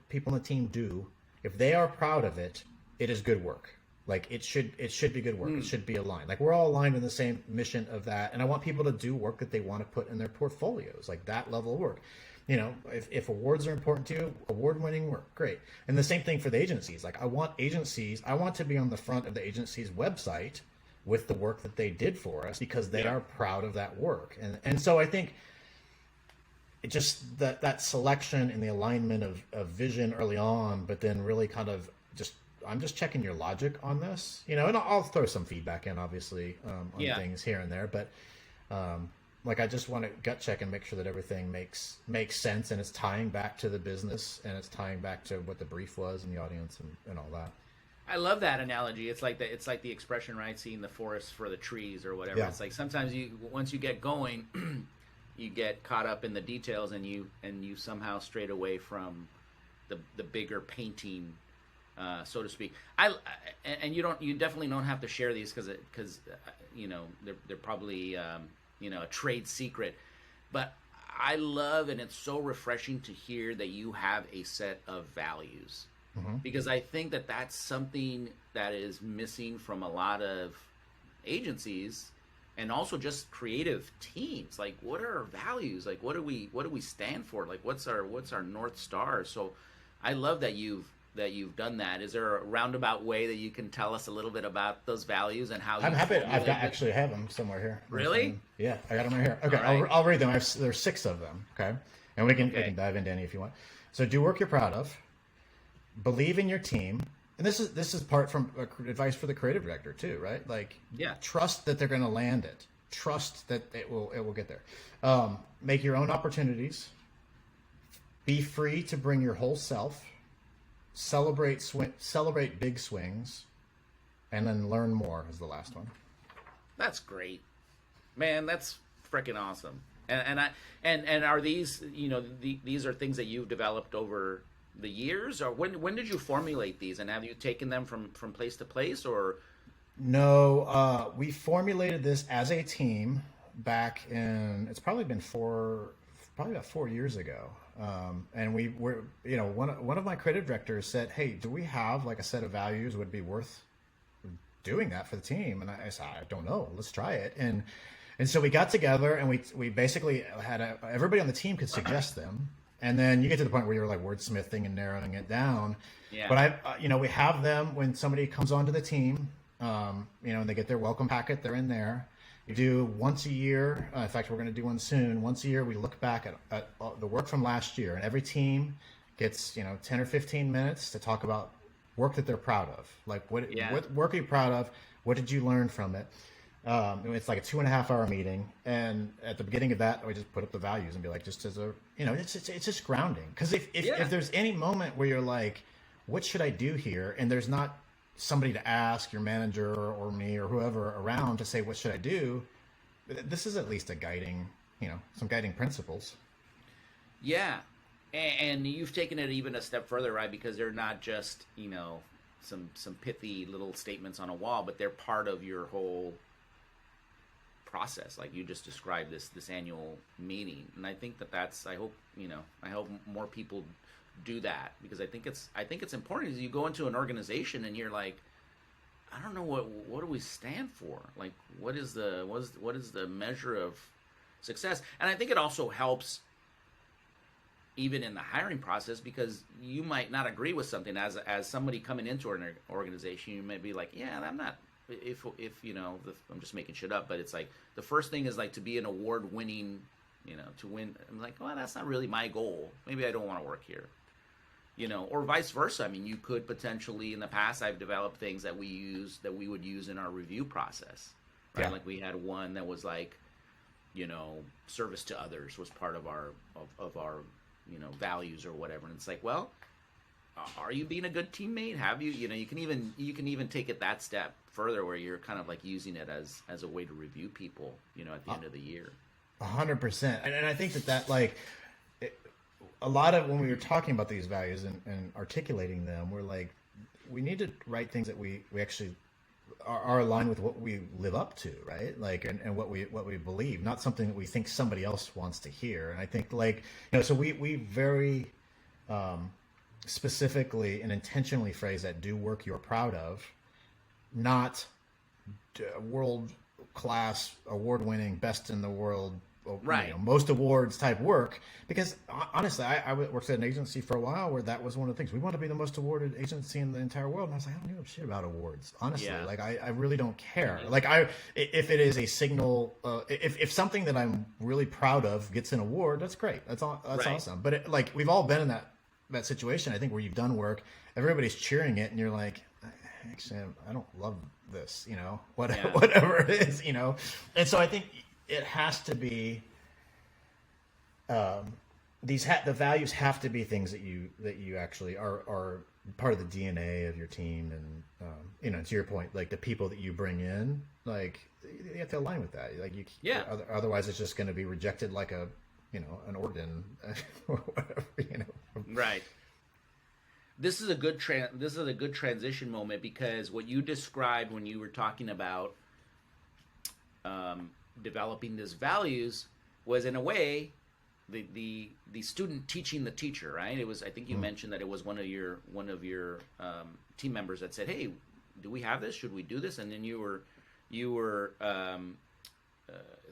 C: people on the team do, if they are proud of it, it is good work. Like it should be good work. It should be aligned. Like we're all aligned in the same mission of that. And I want people to do work that they want to put in their portfolios, like that level of work. If awards are important to you, award-winning work, great. And the same thing for the agencies. Like I want to be on the front of the agency's website with the work that they did for us because they are proud of that work. And so I think it just that selection and the alignment of vision early on, but then really kind of I'm just checking your logic on this, and I'll throw some feedback in, obviously, on things here and there, but I just want to gut check and make sure that everything makes sense and it's tying back to the business and it's tying back to what the brief was and the audience and all that.
B: I love that analogy. It's like the expression, right? Seeing the forest for the trees or whatever. Yeah. It's like sometimes once you get going, you get caught up in the details and you somehow strayed away from the bigger painting, so to speak. You definitely don't have to share these because they're probably a trade secret, but I love, and it's so refreshing to hear that you have a set of values, because I think that that's something that is missing from a lot of agencies and also just creative teams. Like, what are our values? Like, what do we stand for? Like, what's our North Star? So I love that you've done that. Is there a roundabout way that you can tell us a little bit about those values and how?
C: I'm happy. Actually have them somewhere here.
B: Really?
C: Yeah, I got them right here. Okay, right. I'll read them. There's 6 of them. Okay, and we can dive into any if you want. So, do work you're proud of. Believe in your team, and this is part from advice for the creative director too, right? Like, trust that they're going to land it. Trust that it will get there. Make your own opportunities. Be free to bring your whole self. Celebrate big swings, and then learn more is the last one.
B: That's great, man. That's freaking awesome. And are these these are things that you've developed over the years, or when did you formulate these, and have you taken them from place to place, or?
C: No, we formulated this as a team back in, it's probably been about 4 years ago. And we were, one of my creative directors said, hey, do we have like a set of values would be worth doing that for the team? And I said, I don't know. Let's try it. And so we got together and we basically had everybody on the team could suggest them. And then you get to the point where you're like wordsmithing and narrowing it down.
B: Yeah.
C: But we have them when somebody comes onto the team, and they get their welcome packet, they're in there. We do once a year. In fact, we're going to do one soon. Once a year, we look back at the work from last year, and every team gets 10 or 15 minutes to talk about work that they're proud of. Like what work are you proud of? What did you learn from it? It's like a 2.5-hour meeting, and at the beginning of that, we just put up the values and be like, just as a it's just grounding. Because if there's any moment where you're like, what should I do here? And there's not somebody to ask, your manager or me or whoever around to say, what should I do? This is at least a guiding, some guiding principles.
B: Yeah. And you've taken it even a step further, right? Because they're not just, some pithy little statements on a wall, but they're part of your whole process. Like you just described this annual meeting. And I think I hope more people do that, because I think it's important. As you go into an organization and you're like, I don't know what do we stand for? Like what is the measure of success? And I think it also helps even in the hiring process, because you might not agree with something as somebody coming into an organization. You might be like, yeah, I'm not, if I'm just making shit up, but it's like the first thing is like to be an award winning, to win. I'm like, well, that's not really my goal. Maybe I don't want to work here. Or vice versa. I mean, you could potentially, in the past, I've developed things that we would use in our review process, right? Yeah. Like we had one that was like, service to others was part of our values or whatever. And it's like, well, are you being a good teammate? Have you, you can even take it that step further, where you're kind of like using it as a way to review people, at the end of the year.
C: 100%. And I think that like, a lot of when we were talking about these values and articulating them, we're like, we need to write things that we actually are aligned with what we live up to, right? Like, and what we believe, not something that we think somebody else wants to hear. And I think like, so we very specifically and intentionally phrase that: do work you're proud of, not world class, award winning, best in the world,
B: right?
C: Most awards type work. Because honestly, I worked at an agency for a while where that was one of the things. We want to be the most awarded agency in the entire world, and I was like, I don't give a shit about awards, honestly. Yeah. Like I really don't care. Mm-hmm. Like if it is a signal, if something that I'm really proud of gets an award, that's great. That's right. Awesome. But like we've all been in that situation, I think, where you've done work, everybody's cheering it, and you're like, actually, I don't love this, whatever it is, And so I think it has to be, the values have to be things that you actually are part of the DNA of your team, and to your point, like the people that you bring in, like you have to align with that. Like otherwise it's just going to be rejected like an organ or whatever,
B: Right. This is a good transition moment, because what you described when you were talking about developing these values was, in a way, the student teaching the teacher, right? It was, I think you mentioned that it was one of your team members that said, "Hey, do we have this? Should we do this?" And then you were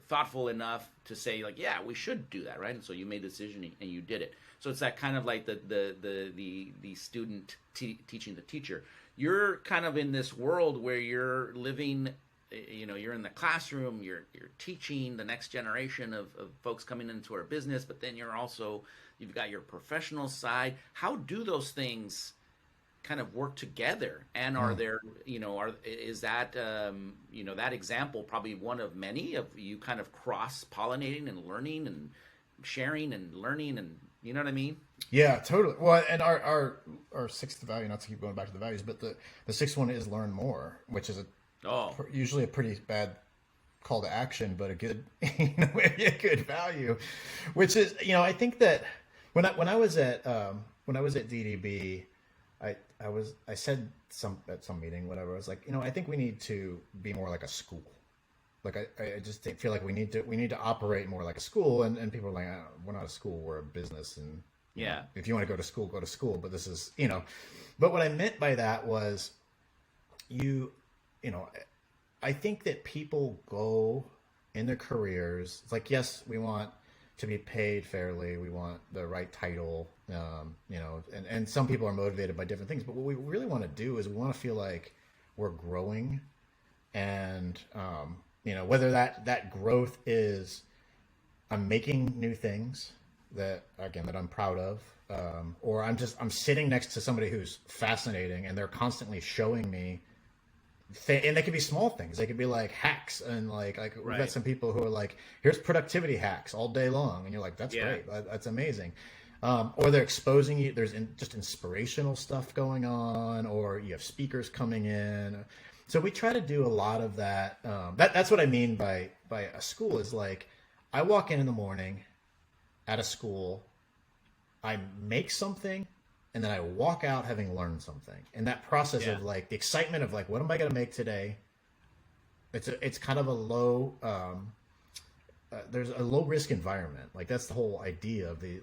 B: thoughtful enough to say, like, yeah, we should do that, right? And so you made a decision and you did it. So it's that kind of like the student teaching the teacher. You're kind of in this world where you're living, you're in the classroom, you're teaching the next generation of folks coming into our business, but then you've got your professional side. How do those things kind of work together? And are there, is that, that example probably one of many of you kind of cross-pollinating and learning and sharing and learning, and you know what I mean?
C: Yeah, totally. Well, and our sixth value, not to keep going back to the values, but the sixth one is learn more, which is usually a pretty bad call to action, but a good, a good value, which is, I think that when I was at DDB, I said at some meeting, whatever, I was like, I think we need to be more like a school. Like I just feel like we need to operate more like a school, and people are like, oh, we're not a school, we're a business, and
B: yeah,
C: if you want to go to school, but this is, but what I meant by that was you know, I think that people go in their careers. It's like, yes, we want to be paid fairly. We want the right title, you know, and some people are motivated by different things. But what we really want to do is we want to feel like we're growing, and you know, whether that growth is I'm making new things that I'm proud of, or I'm sitting next to somebody who's fascinating and they're constantly showing me. And they could be small things. They could be like hacks, and like we've got some people who are like, here's productivity hacks all day long, and you're like, that's great, that's amazing. Or they're exposing you. There's just inspirational stuff going on, or you have speakers coming in. So we try to do a lot of that. That's what I mean by a school is like, I walk in the morning at a school, I make something, and then I walk out having learned something. And that process of like the excitement of like, what am I going to make today? It's kind of a low, there's a low risk environment. Like that's the whole idea of the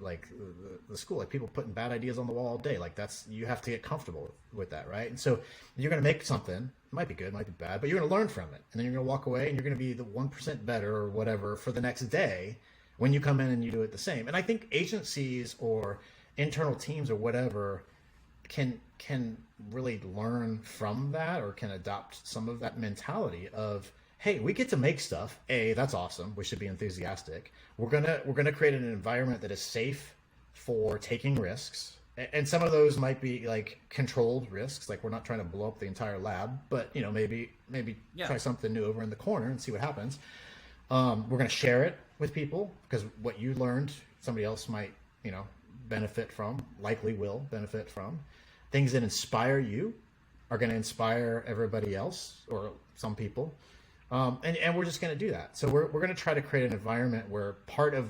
C: school, like people putting bad ideas on the wall all day. Like you have to get comfortable with that. Right. And so you're going to make something, it might be good, might be bad, but you're going to learn from it. And then you're going to walk away and you're going to be the 1% better or whatever for the next day when you come in and you do it the same. And I think agencies or internal teams or whatever can really learn from that, or can adopt some of that mentality of, hey, we get to make stuff. That's awesome. We should be enthusiastic. We're gonna create an environment that is safe for taking risks. And some of those might be like controlled risks, like we're not trying to blow up the entire lab, but you know, maybe try something new over in the corner and see what happens. We're gonna share it with people, because what you learned, somebody else might, you know, benefit from, likely will benefit from. Things that inspire you are going to inspire everybody else, or some people. And we're just going to do that. So we're going to try to create an environment where part of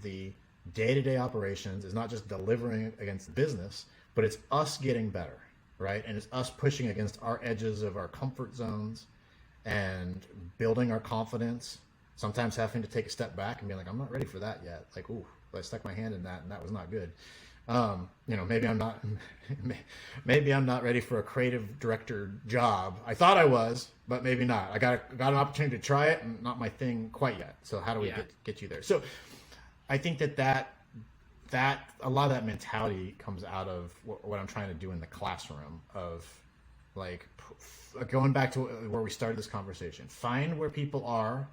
C: the day-to-day operations is not just delivering against business, but it's us getting better, right? And it's us pushing against our edges of our comfort zones and building our confidence, sometimes having to take a step back and be like, I'm not ready for that yet. Like, ooh, I stuck my hand in that and that was not good. You know, maybe I'm not ready for a creative director job. I thought I was, but maybe not. I got an opportunity to try it, and not my thing quite yet. So how do we get you there? So I think that a lot of that mentality comes out of what I'm trying to do in the classroom, of like going back to where we started this conversation. Find where people are,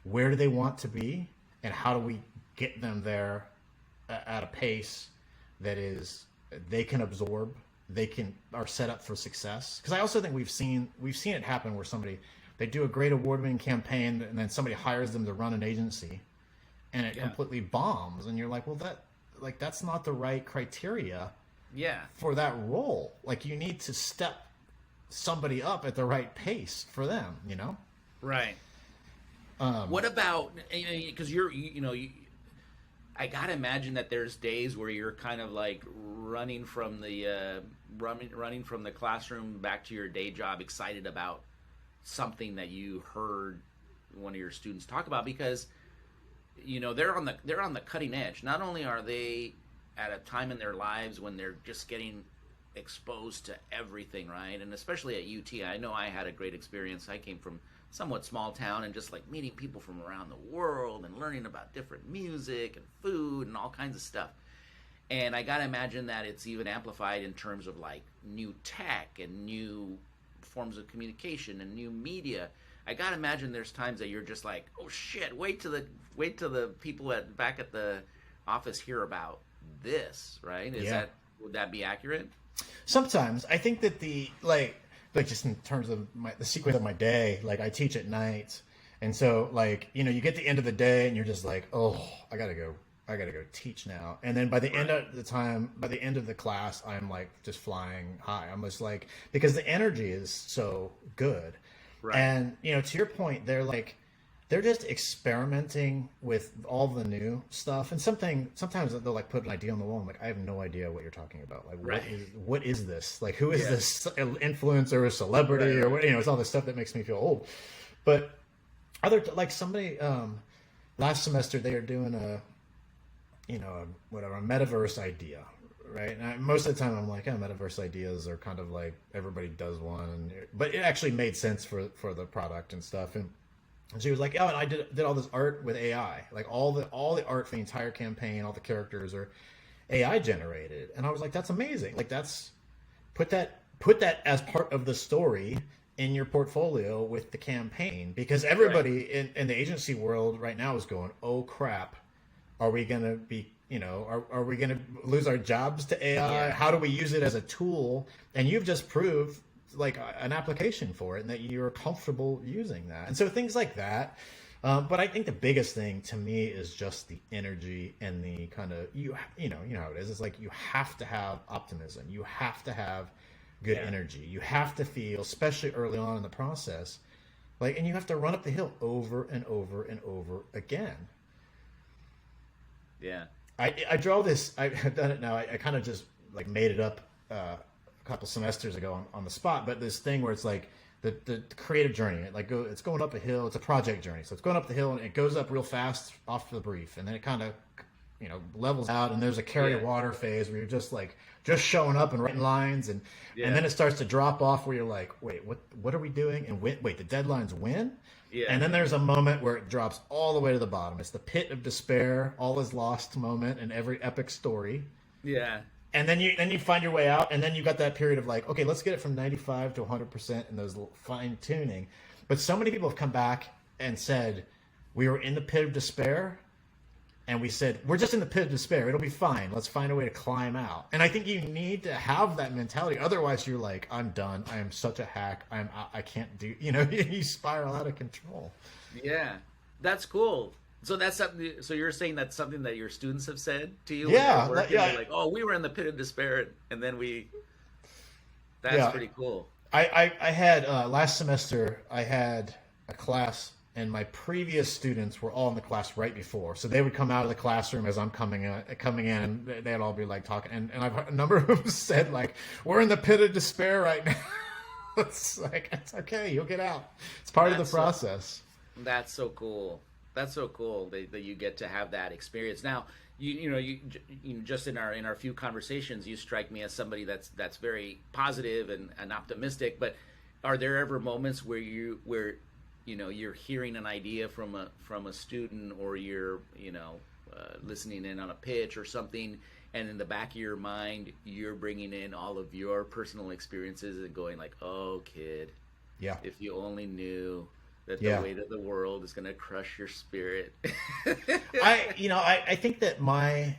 C: where do they want to be, and how do we get them there at a pace that is they can absorb, are set up for success. Because I also think we've seen it happen where they do a great award-winning campaign, and then somebody hires them to run an agency, and it completely bombs, and you're like, well, that's not the right criteria for that role. Like, you need to step somebody up at the right pace for them, you know?
B: Right. What about, because I gotta imagine that there's days where you're kind of like running from the classroom back to your day job, excited about something that you heard one of your students talk about, because you know they're on the cutting edge. Not only are they at a time in their lives when they're just getting exposed to everything, right? And especially at UT, I know I had a great experience. I came from somewhat small town, and just like meeting people from around the world and learning about different music and food and all kinds of stuff. And I gotta imagine that it's even amplified in terms of like new tech and new forms of communication and new media. I gotta imagine there's times that you're just like, oh shit, wait till the people back at the office hear about this, right? Would that be accurate?
C: Sometimes I think that like just in terms of the sequence of my day, like I teach at night, and so like, you know, you get to the end of the day and you're just like, oh, I gotta go teach now. And then by the end of the class, I'm like just flying high. I'm just like, because the energy is so good. Right. And you know, to your point, they're just experimenting with all the new stuff. And sometimes they'll like put an idea on the wall. I'm like, I have no idea what you're talking about. Like, what is this? Like, who is this influencer or celebrity or what? You know, it's all this stuff that makes me feel old. But like somebody last semester, they are doing a metaverse idea, right? And most of the time, I'm like, metaverse ideas are kind of like everybody does one, but it actually made sense for the product and stuff. And she was like, oh, and I did all this art with AI, like all the art for the entire campaign, all the characters are AI generated, and I was like, that's amazing. Like that's put that as part of the story in your portfolio with the campaign, because everybody in the agency world right now is going, oh crap, are we going to be, are we going to lose our jobs to AI?
B: Yeah.
C: How do we use it as a tool? And you've just proved like an application for it and that you're comfortable using that. And so things like that. But I think the biggest thing to me is just the energy and the kind of, you know how it is. It's like you have to have optimism. You have to have good energy. You have to feel, especially early on in the process, like, and you have to run up the hill over and over and over again.
B: Yeah.
C: I draw this, I've done it now. I kind of just like made it up a couple semesters ago on the spot, but this thing where it's like the creative journey, it's going up a hill. It's a project journey. So it's going up the hill and it goes up real fast off the brief. And then it kind of, levels out, and there's a carry of water phase where you're just showing up and writing lines, and then it starts to drop off where you're like, wait, what are we doing? And wait, the deadline's when? Yeah. And then there's a moment where it drops all the way to the bottom. It's the pit of despair, all is lost moment in every epic story.
B: Yeah.
C: And then you find your way out, and then you got that period of like, okay, let's get it from 95 to 100% in those fine tuning. But so many people have come back and said, we were in the pit of despair, and we said, we're just in the pit of despair. It'll be fine. Let's find a way to climb out. And I think you need to have that mentality. Otherwise, you're like, I'm done. I am such a hack. I can't do, you spiral out of control.
B: Yeah, that's cool. So that's something. So you're saying that's something that your students have said to you?
C: Yeah,
B: They're like, oh, we were in the pit of despair, and then we. That's pretty cool.
C: I had last semester. I had a class, and my previous students were all in the class right before, so they would come out of the classroom as I'm coming in, and they'd all be like talking, and I've heard a number of them said like, we're in the pit of despair right now. It's like, it's okay, you'll get out. It's part of the process.
B: That's so cool. That's so cool that you get to have that experience. Now, you just in our few conversations, you strike me as somebody that's very positive and optimistic. But are there ever moments where you're hearing an idea from a student, or you're listening in on a pitch or something, and in the back of your mind you're bringing in all of your personal experiences and going like, oh kid, if you only knew that the weight of the world is going to crush your spirit.
C: I think that my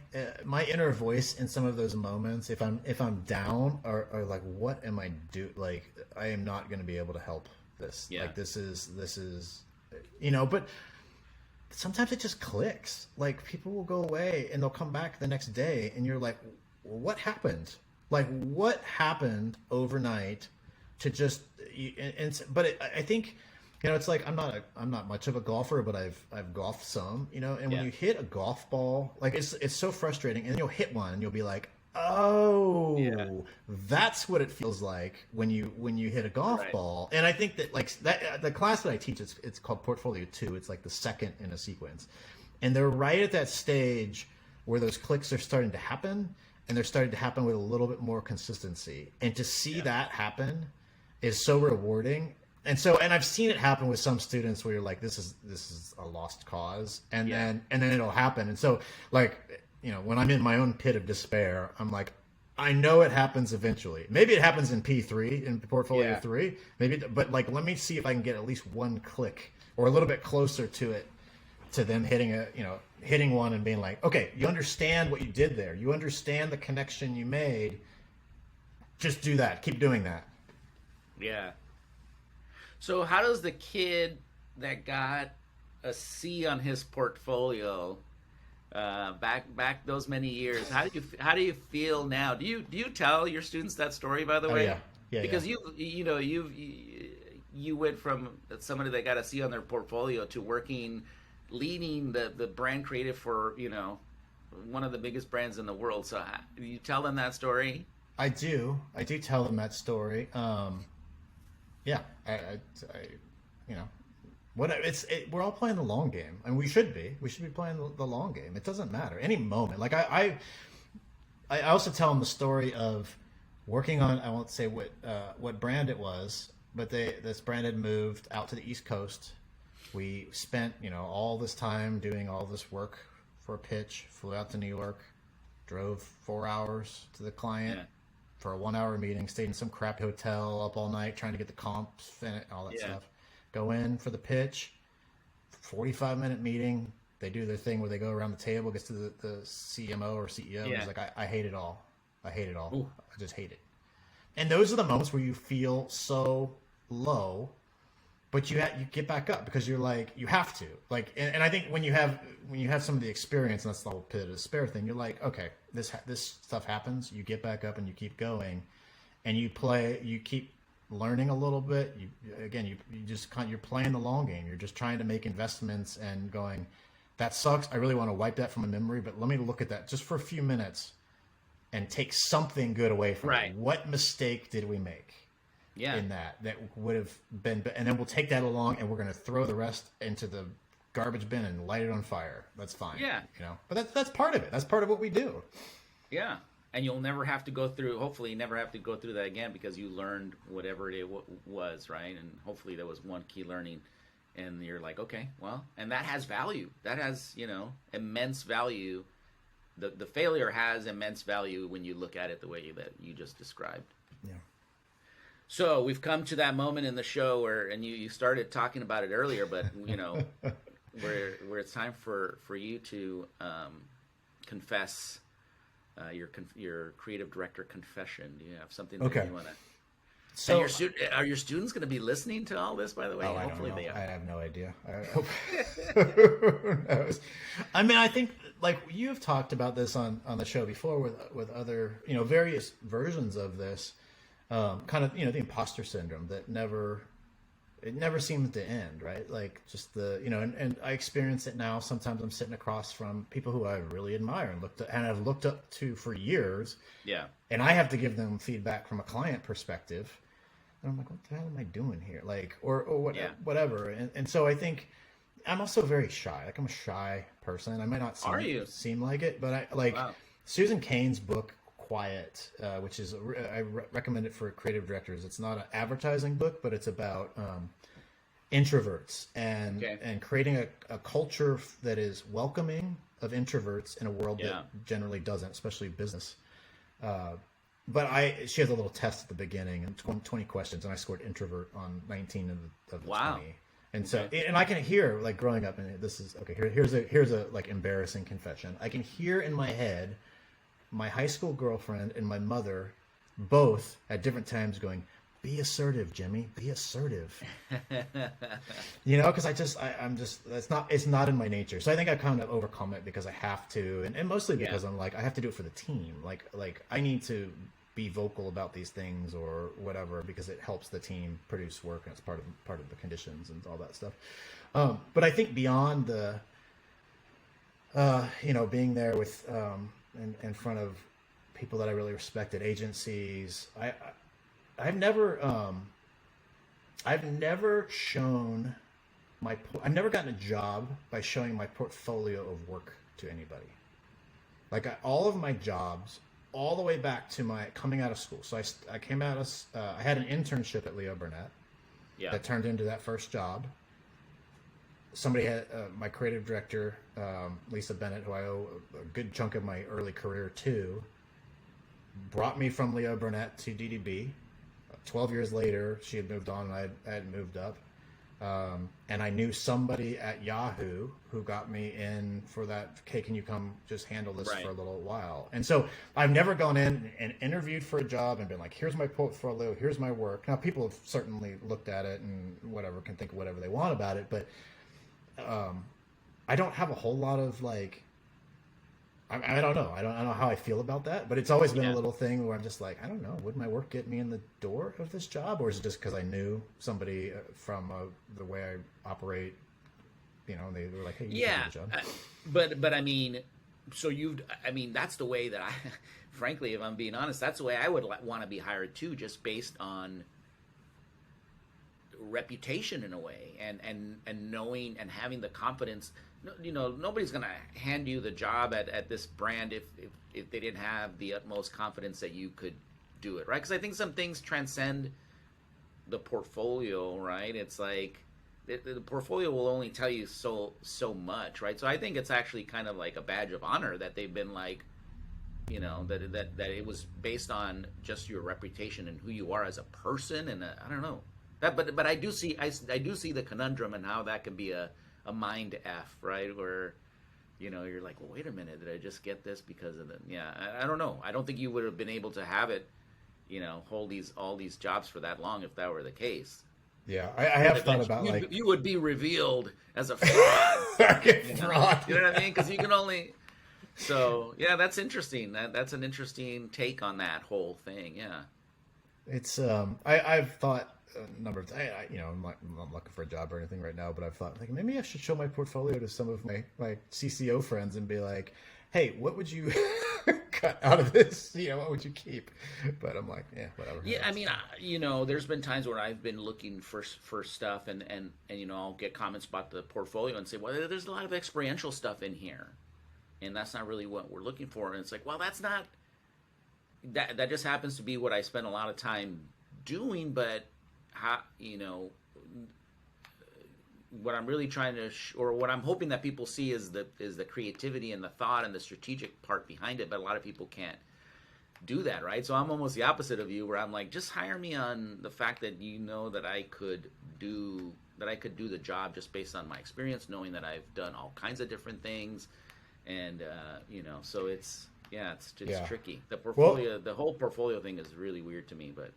C: inner voice in some of those moments, if I'm down, or like, what am I do? Like, I am not going to be able to help this. Yeah. Like this is, but sometimes it just clicks. Like, people will go away and they'll come back the next day, and you're like, what happened? Like, what happened overnight to just, I think, it's like, I'm not much of a golfer, but I've golfed some, and when you hit a golf ball, like, it's so frustrating, and you'll hit one and you'll be like, oh, that's what it feels like when you hit a golf ball. And I think that, like, that the class that I teach, it's called Portfolio 2. It's like the second in a sequence, and they're right at that stage where those clicks are starting to happen, and they're starting to happen with a little bit more consistency. And to see that happen is so rewarding. And I've seen it happen with some students where you're like, this is a lost cause, and then it'll happen. And so, like, when I'm in my own pit of despair, I'm like, I know it happens eventually. Maybe it happens in P3, in Portfolio 3, maybe, but like, let me see if I can get at least one click or a little bit closer to it, to them hitting one and being like, okay, you understand what you did there. You understand the connection you made. Just do that. Keep doing that.
B: Yeah. So how does the kid that got a C on his portfolio back those many years, how do you feel now? Do you tell your students that story, by the way?
C: Yeah.
B: Because you went from somebody that got a C on their portfolio to leading the brand creative for one of the biggest brands in the world. So do you tell them that story?
C: I do tell them that story. We're all playing the long game, and we should be playing the long game. It doesn't matter any moment. Like I also tell them the story of working on, I won't say what brand it was, but this brand had moved out to the East Coast. We spent, all this time doing all this work for a pitch, flew out to New York, drove 4 hours to the client for a 1 hour meeting, stayed in some crap hotel up all night trying to get the comps and all that stuff. Go in for the pitch, 45-minute meeting. They do their thing where they go around the table, gets to the CMO or CEO. He's like, I hate it all. I hate it all. Ooh. I just hate it. And those are the moments where you feel so low, but you get back up because you're like, you have to. Like, and I think when you have some of the experience, and that's the whole pit of despair thing, you're like, okay, this stuff happens. You get back up and you keep going, and you keep learning a little bit. You're playing the long game. You're just trying to make investments and going, that sucks. I really want to wipe that from my memory, but let me look at that just for a few minutes and take something good away from it. What mistake did we make in that would have been, and then we'll take that along and we're going to throw the rest into the garbage bin and light it on fire. That's fine. Yeah. But that's part of it. That's part of what we do.
B: Yeah. And you'll never have to go through, hopefully you never have to go through that again because you learned whatever it was, right? And hopefully there was one key learning. And you're like, okay, well, and that has value. That has, immense value. The failure has immense value when you look at it the way that you just described.
C: Yeah.
B: So we've come to that moment in the show and you started talking about it earlier, but, where it's time for you to confess your creative director confession. Do you have something that you want to... So, are your students going to be listening to all this, by the way?
C: Hopefully they are. I have no idea. Who knows? I mean, I think like you've talked about this on the show before with other, various versions of this kind of, the imposter syndrome that never seems to end, right? Like just and I experience it now. Sometimes I'm sitting across from people who I really admire and I've looked up to for years.
B: Yeah.
C: And I have to give them feedback from a client perspective. And I'm like, what the hell am I doing here? Like, or whatever. And so I think I'm also very shy. Like I'm a shy person. I might not seem like it, but Susan Cain's book, Quiet, which is, I recommend it for creative directors. It's not an advertising book, but it's about introverts and creating a culture that is welcoming of introverts in a world that generally doesn't, especially business. But she has a little test at the beginning and 20 questions, and I scored introvert on 19 of the 20. And so, and I can hear like growing up, and this is okay. Here's a like embarrassing confession. I can hear in my head my high school girlfriend and my mother both at different times going, "Be assertive, Jimmy. Be assertive." Because it's not in my nature. So I think I kind of overcome it because I have to, and mostly because I'm like I have to do it for the team. Like I need to be vocal about these things or whatever because it helps the team produce work and it's part of the conditions and all that stuff. But I think beyond the being there with in front of people that I really respected, agencies, I've never shown I've never gotten a job by showing my portfolio of work to anybody. Like all of my jobs, all the way back to my coming out of school. So I came out of, I had an internship at Leo Burnett that turned into that first job. Somebody had, my creative director, Lisa Bennett, who I owe a good chunk of my early career to, brought me from Leo Burnett to DDB. 12 years later, she had moved on and I had moved up. And I knew somebody at Yahoo who got me in for that, hey, can you come just handle this for a little while? And so I've never gone in and interviewed for a job and been like, here's my portfolio, here's my work. Now, people have certainly looked at it and whatever, can think whatever they want about it, but I don't have a whole lot of like, I don't know. I don't know how I feel about that, but it's always been a little thing where I'm just like, I don't know, would my work get me in the door of this job, or is it just because I knew somebody from the way I operate? They were like, hey, you can do the job.
B: But I mean, that's the way that I, frankly, if I'm being honest, that's the way I would want to be hired too, just based on reputation in a way, and knowing and having the confidence nobody's going to hand you the job at this brand if they didn't have the utmost confidence that you could do it, right? Because I think some things transcend the portfolio, right? It's like the portfolio will only tell you so much, right? So I think it's actually kind of like a badge of honor that they've been like, that it was based on just your reputation and who you are as a person, and I don't know that, but I do see the conundrum and how that can be a mind F, right? Where you're like, well, wait a minute, did I just get this because of the I don't know. I don't think you would have been able to have it, hold all these jobs for that long if that were the case.
C: Yeah, I have thought about like
B: you would be revealed as a fraud.
C: Fraud.
B: You know what I mean? Because you can only. So yeah, that's interesting. That's an interesting take on that whole thing. Yeah,
C: it's I've thought a number of times. I'm not looking for a job or anything right now, but I've thought like maybe I should show my portfolio to some of my CCO friends and be like, hey, what would you cut out of this? What would you keep? But I'm like, yeah, whatever.
B: Yeah, I mean, there's been times where I've been looking for stuff, and I'll get comments about the portfolio and say, well, there's a lot of experiential stuff in here, and that's not really what we're looking for. And it's like, well, that's not that just happens to be what I spend a lot of time doing, but how what I'm really trying to, or what I'm hoping that people see is the creativity and the thought and the strategic part behind it. But a lot of people can't do that, right? So I'm almost the opposite of you, where I'm like, just hire me on the fact that that I could do the job just based on my experience, knowing that I've done all kinds of different things, and so it's tricky. The whole portfolio thing is really weird to me, but.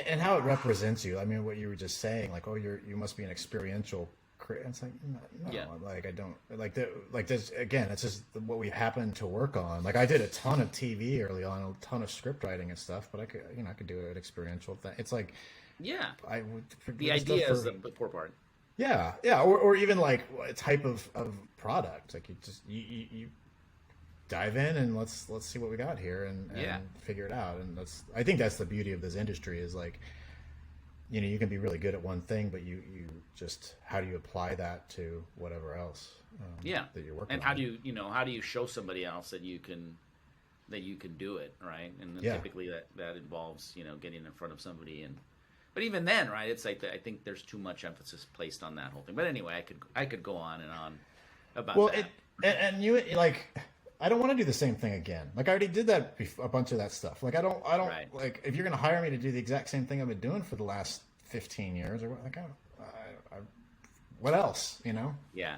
C: And how it represents you. I mean, what you were just saying, like, oh, you must be an experiential creator. It's like, no,
B: yeah.
C: Like I don't like this. Again, it's just what we happen to work on. Like I did a ton of TV early on, a ton of script writing and stuff, but I could do an experiential thing. It's like,
B: yeah,
C: I would.
B: The idea is the poor part.
C: Yeah, or even like a type of product. Like you dive in and let's see what we got here and figure it out. And I think that's the beauty of this industry is like, you can be really good at one thing, but you just, how do you apply that to whatever else that you're working on?
B: And how do you show somebody else that you can do it, right? And typically that involves, getting in front of somebody. But even then, right, it's like I think there's too much emphasis placed on that whole thing. But anyway, I could go on and on about that.
C: And you like, I don't want to do the same thing again. Like I already did that a bunch of that stuff. Like I don't
B: right.
C: Like if you're going to hire me to do the exact same thing I've been doing for the last 15 years or like what else,
B: Yeah.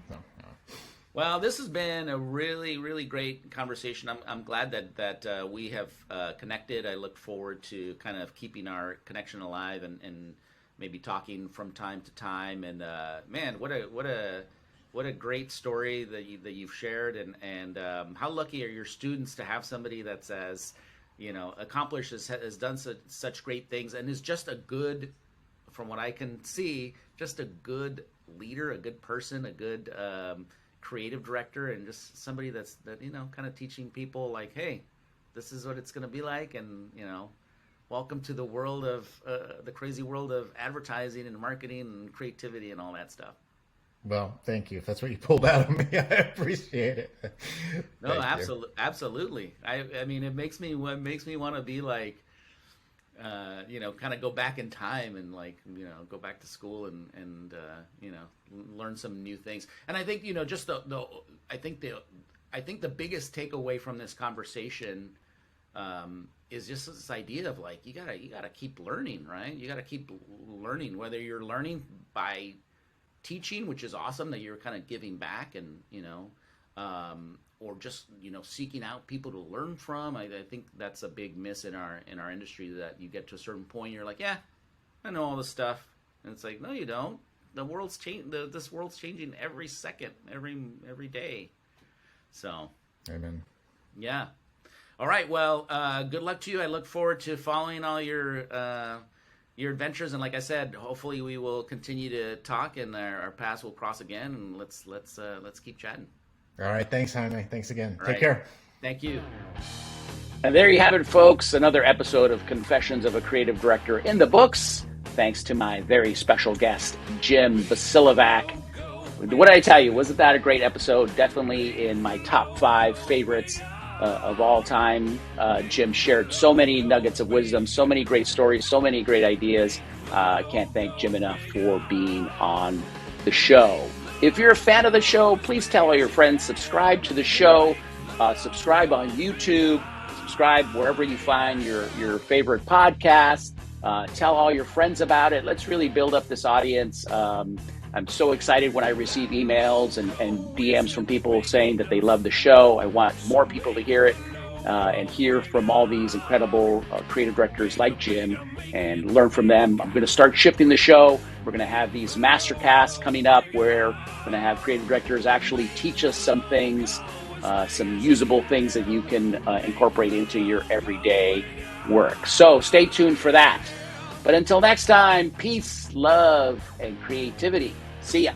C: So,
B: Well, this has been a really, really great conversation. I'm glad that we have connected. I look forward to kind of keeping our connection alive and maybe talking from time to time. And man, what a great story that you've shared, and how lucky are your students to have somebody that's as accomplished, has done such great things, and is just a good, from what I can see, just a good leader, a good person, a good creative director, and just somebody that kind of teaching people like, hey, this is what it's going to be like, and welcome to the world of the crazy world of advertising and marketing and creativity and all that stuff.
C: Well, thank you. If that's what you pulled out of me, I appreciate it.
B: No, absolutely. I mean, it makes me want to be like, kind of go back in time and go back to school and learn some new things. And I think just I think the biggest takeaway from this conversation is just this idea of like you gotta keep learning, right? You gotta keep learning, whether you're learning by teaching, which is awesome that you're kind of giving back, and or just seeking out people to learn from. I think that's a big miss in our industry, that you get to a certain point, you're like, yeah, I know all this stuff, and it's like, no, you don't. The world's this world's changing every second, every day. So,
C: amen.
B: Yeah. All right. Well, good luck to you. I look forward to following all your adventures, and like I said, hopefully we will continue to talk, and our paths will cross again, and let's keep chatting.
C: All right, thanks, Jaime. Thanks again.
B: All
C: Take
B: right.
C: care.
B: Thank you.
A: And there you have it, folks. Another episode of Confessions of a Creative Director in the books. Thanks to my very special guest, Jim Bosiljevac. what did I tell you? Wasn't that a great episode? Definitely in my top 5 favorites of all time. Jim shared so many nuggets of wisdom, so many great stories, so many great ideas. I can't thank Jim enough for being on the show. If you're a fan of the show, please tell all your friends, subscribe to the show, subscribe on YouTube, subscribe wherever you find your favorite podcast. Tell all your friends about it. Let's really build up this audience. I'm so excited when I receive emails and DMs from people saying that they love the show. I want more people to hear it and hear from all these incredible creative directors like Jim and learn from them. I'm going to start shifting the show. We're going to have these mastercasts coming up where we're going to have creative directors actually teach us some things, some usable things that you can incorporate into your everyday work. So stay tuned for that. But until next time, peace, love, and creativity. See ya.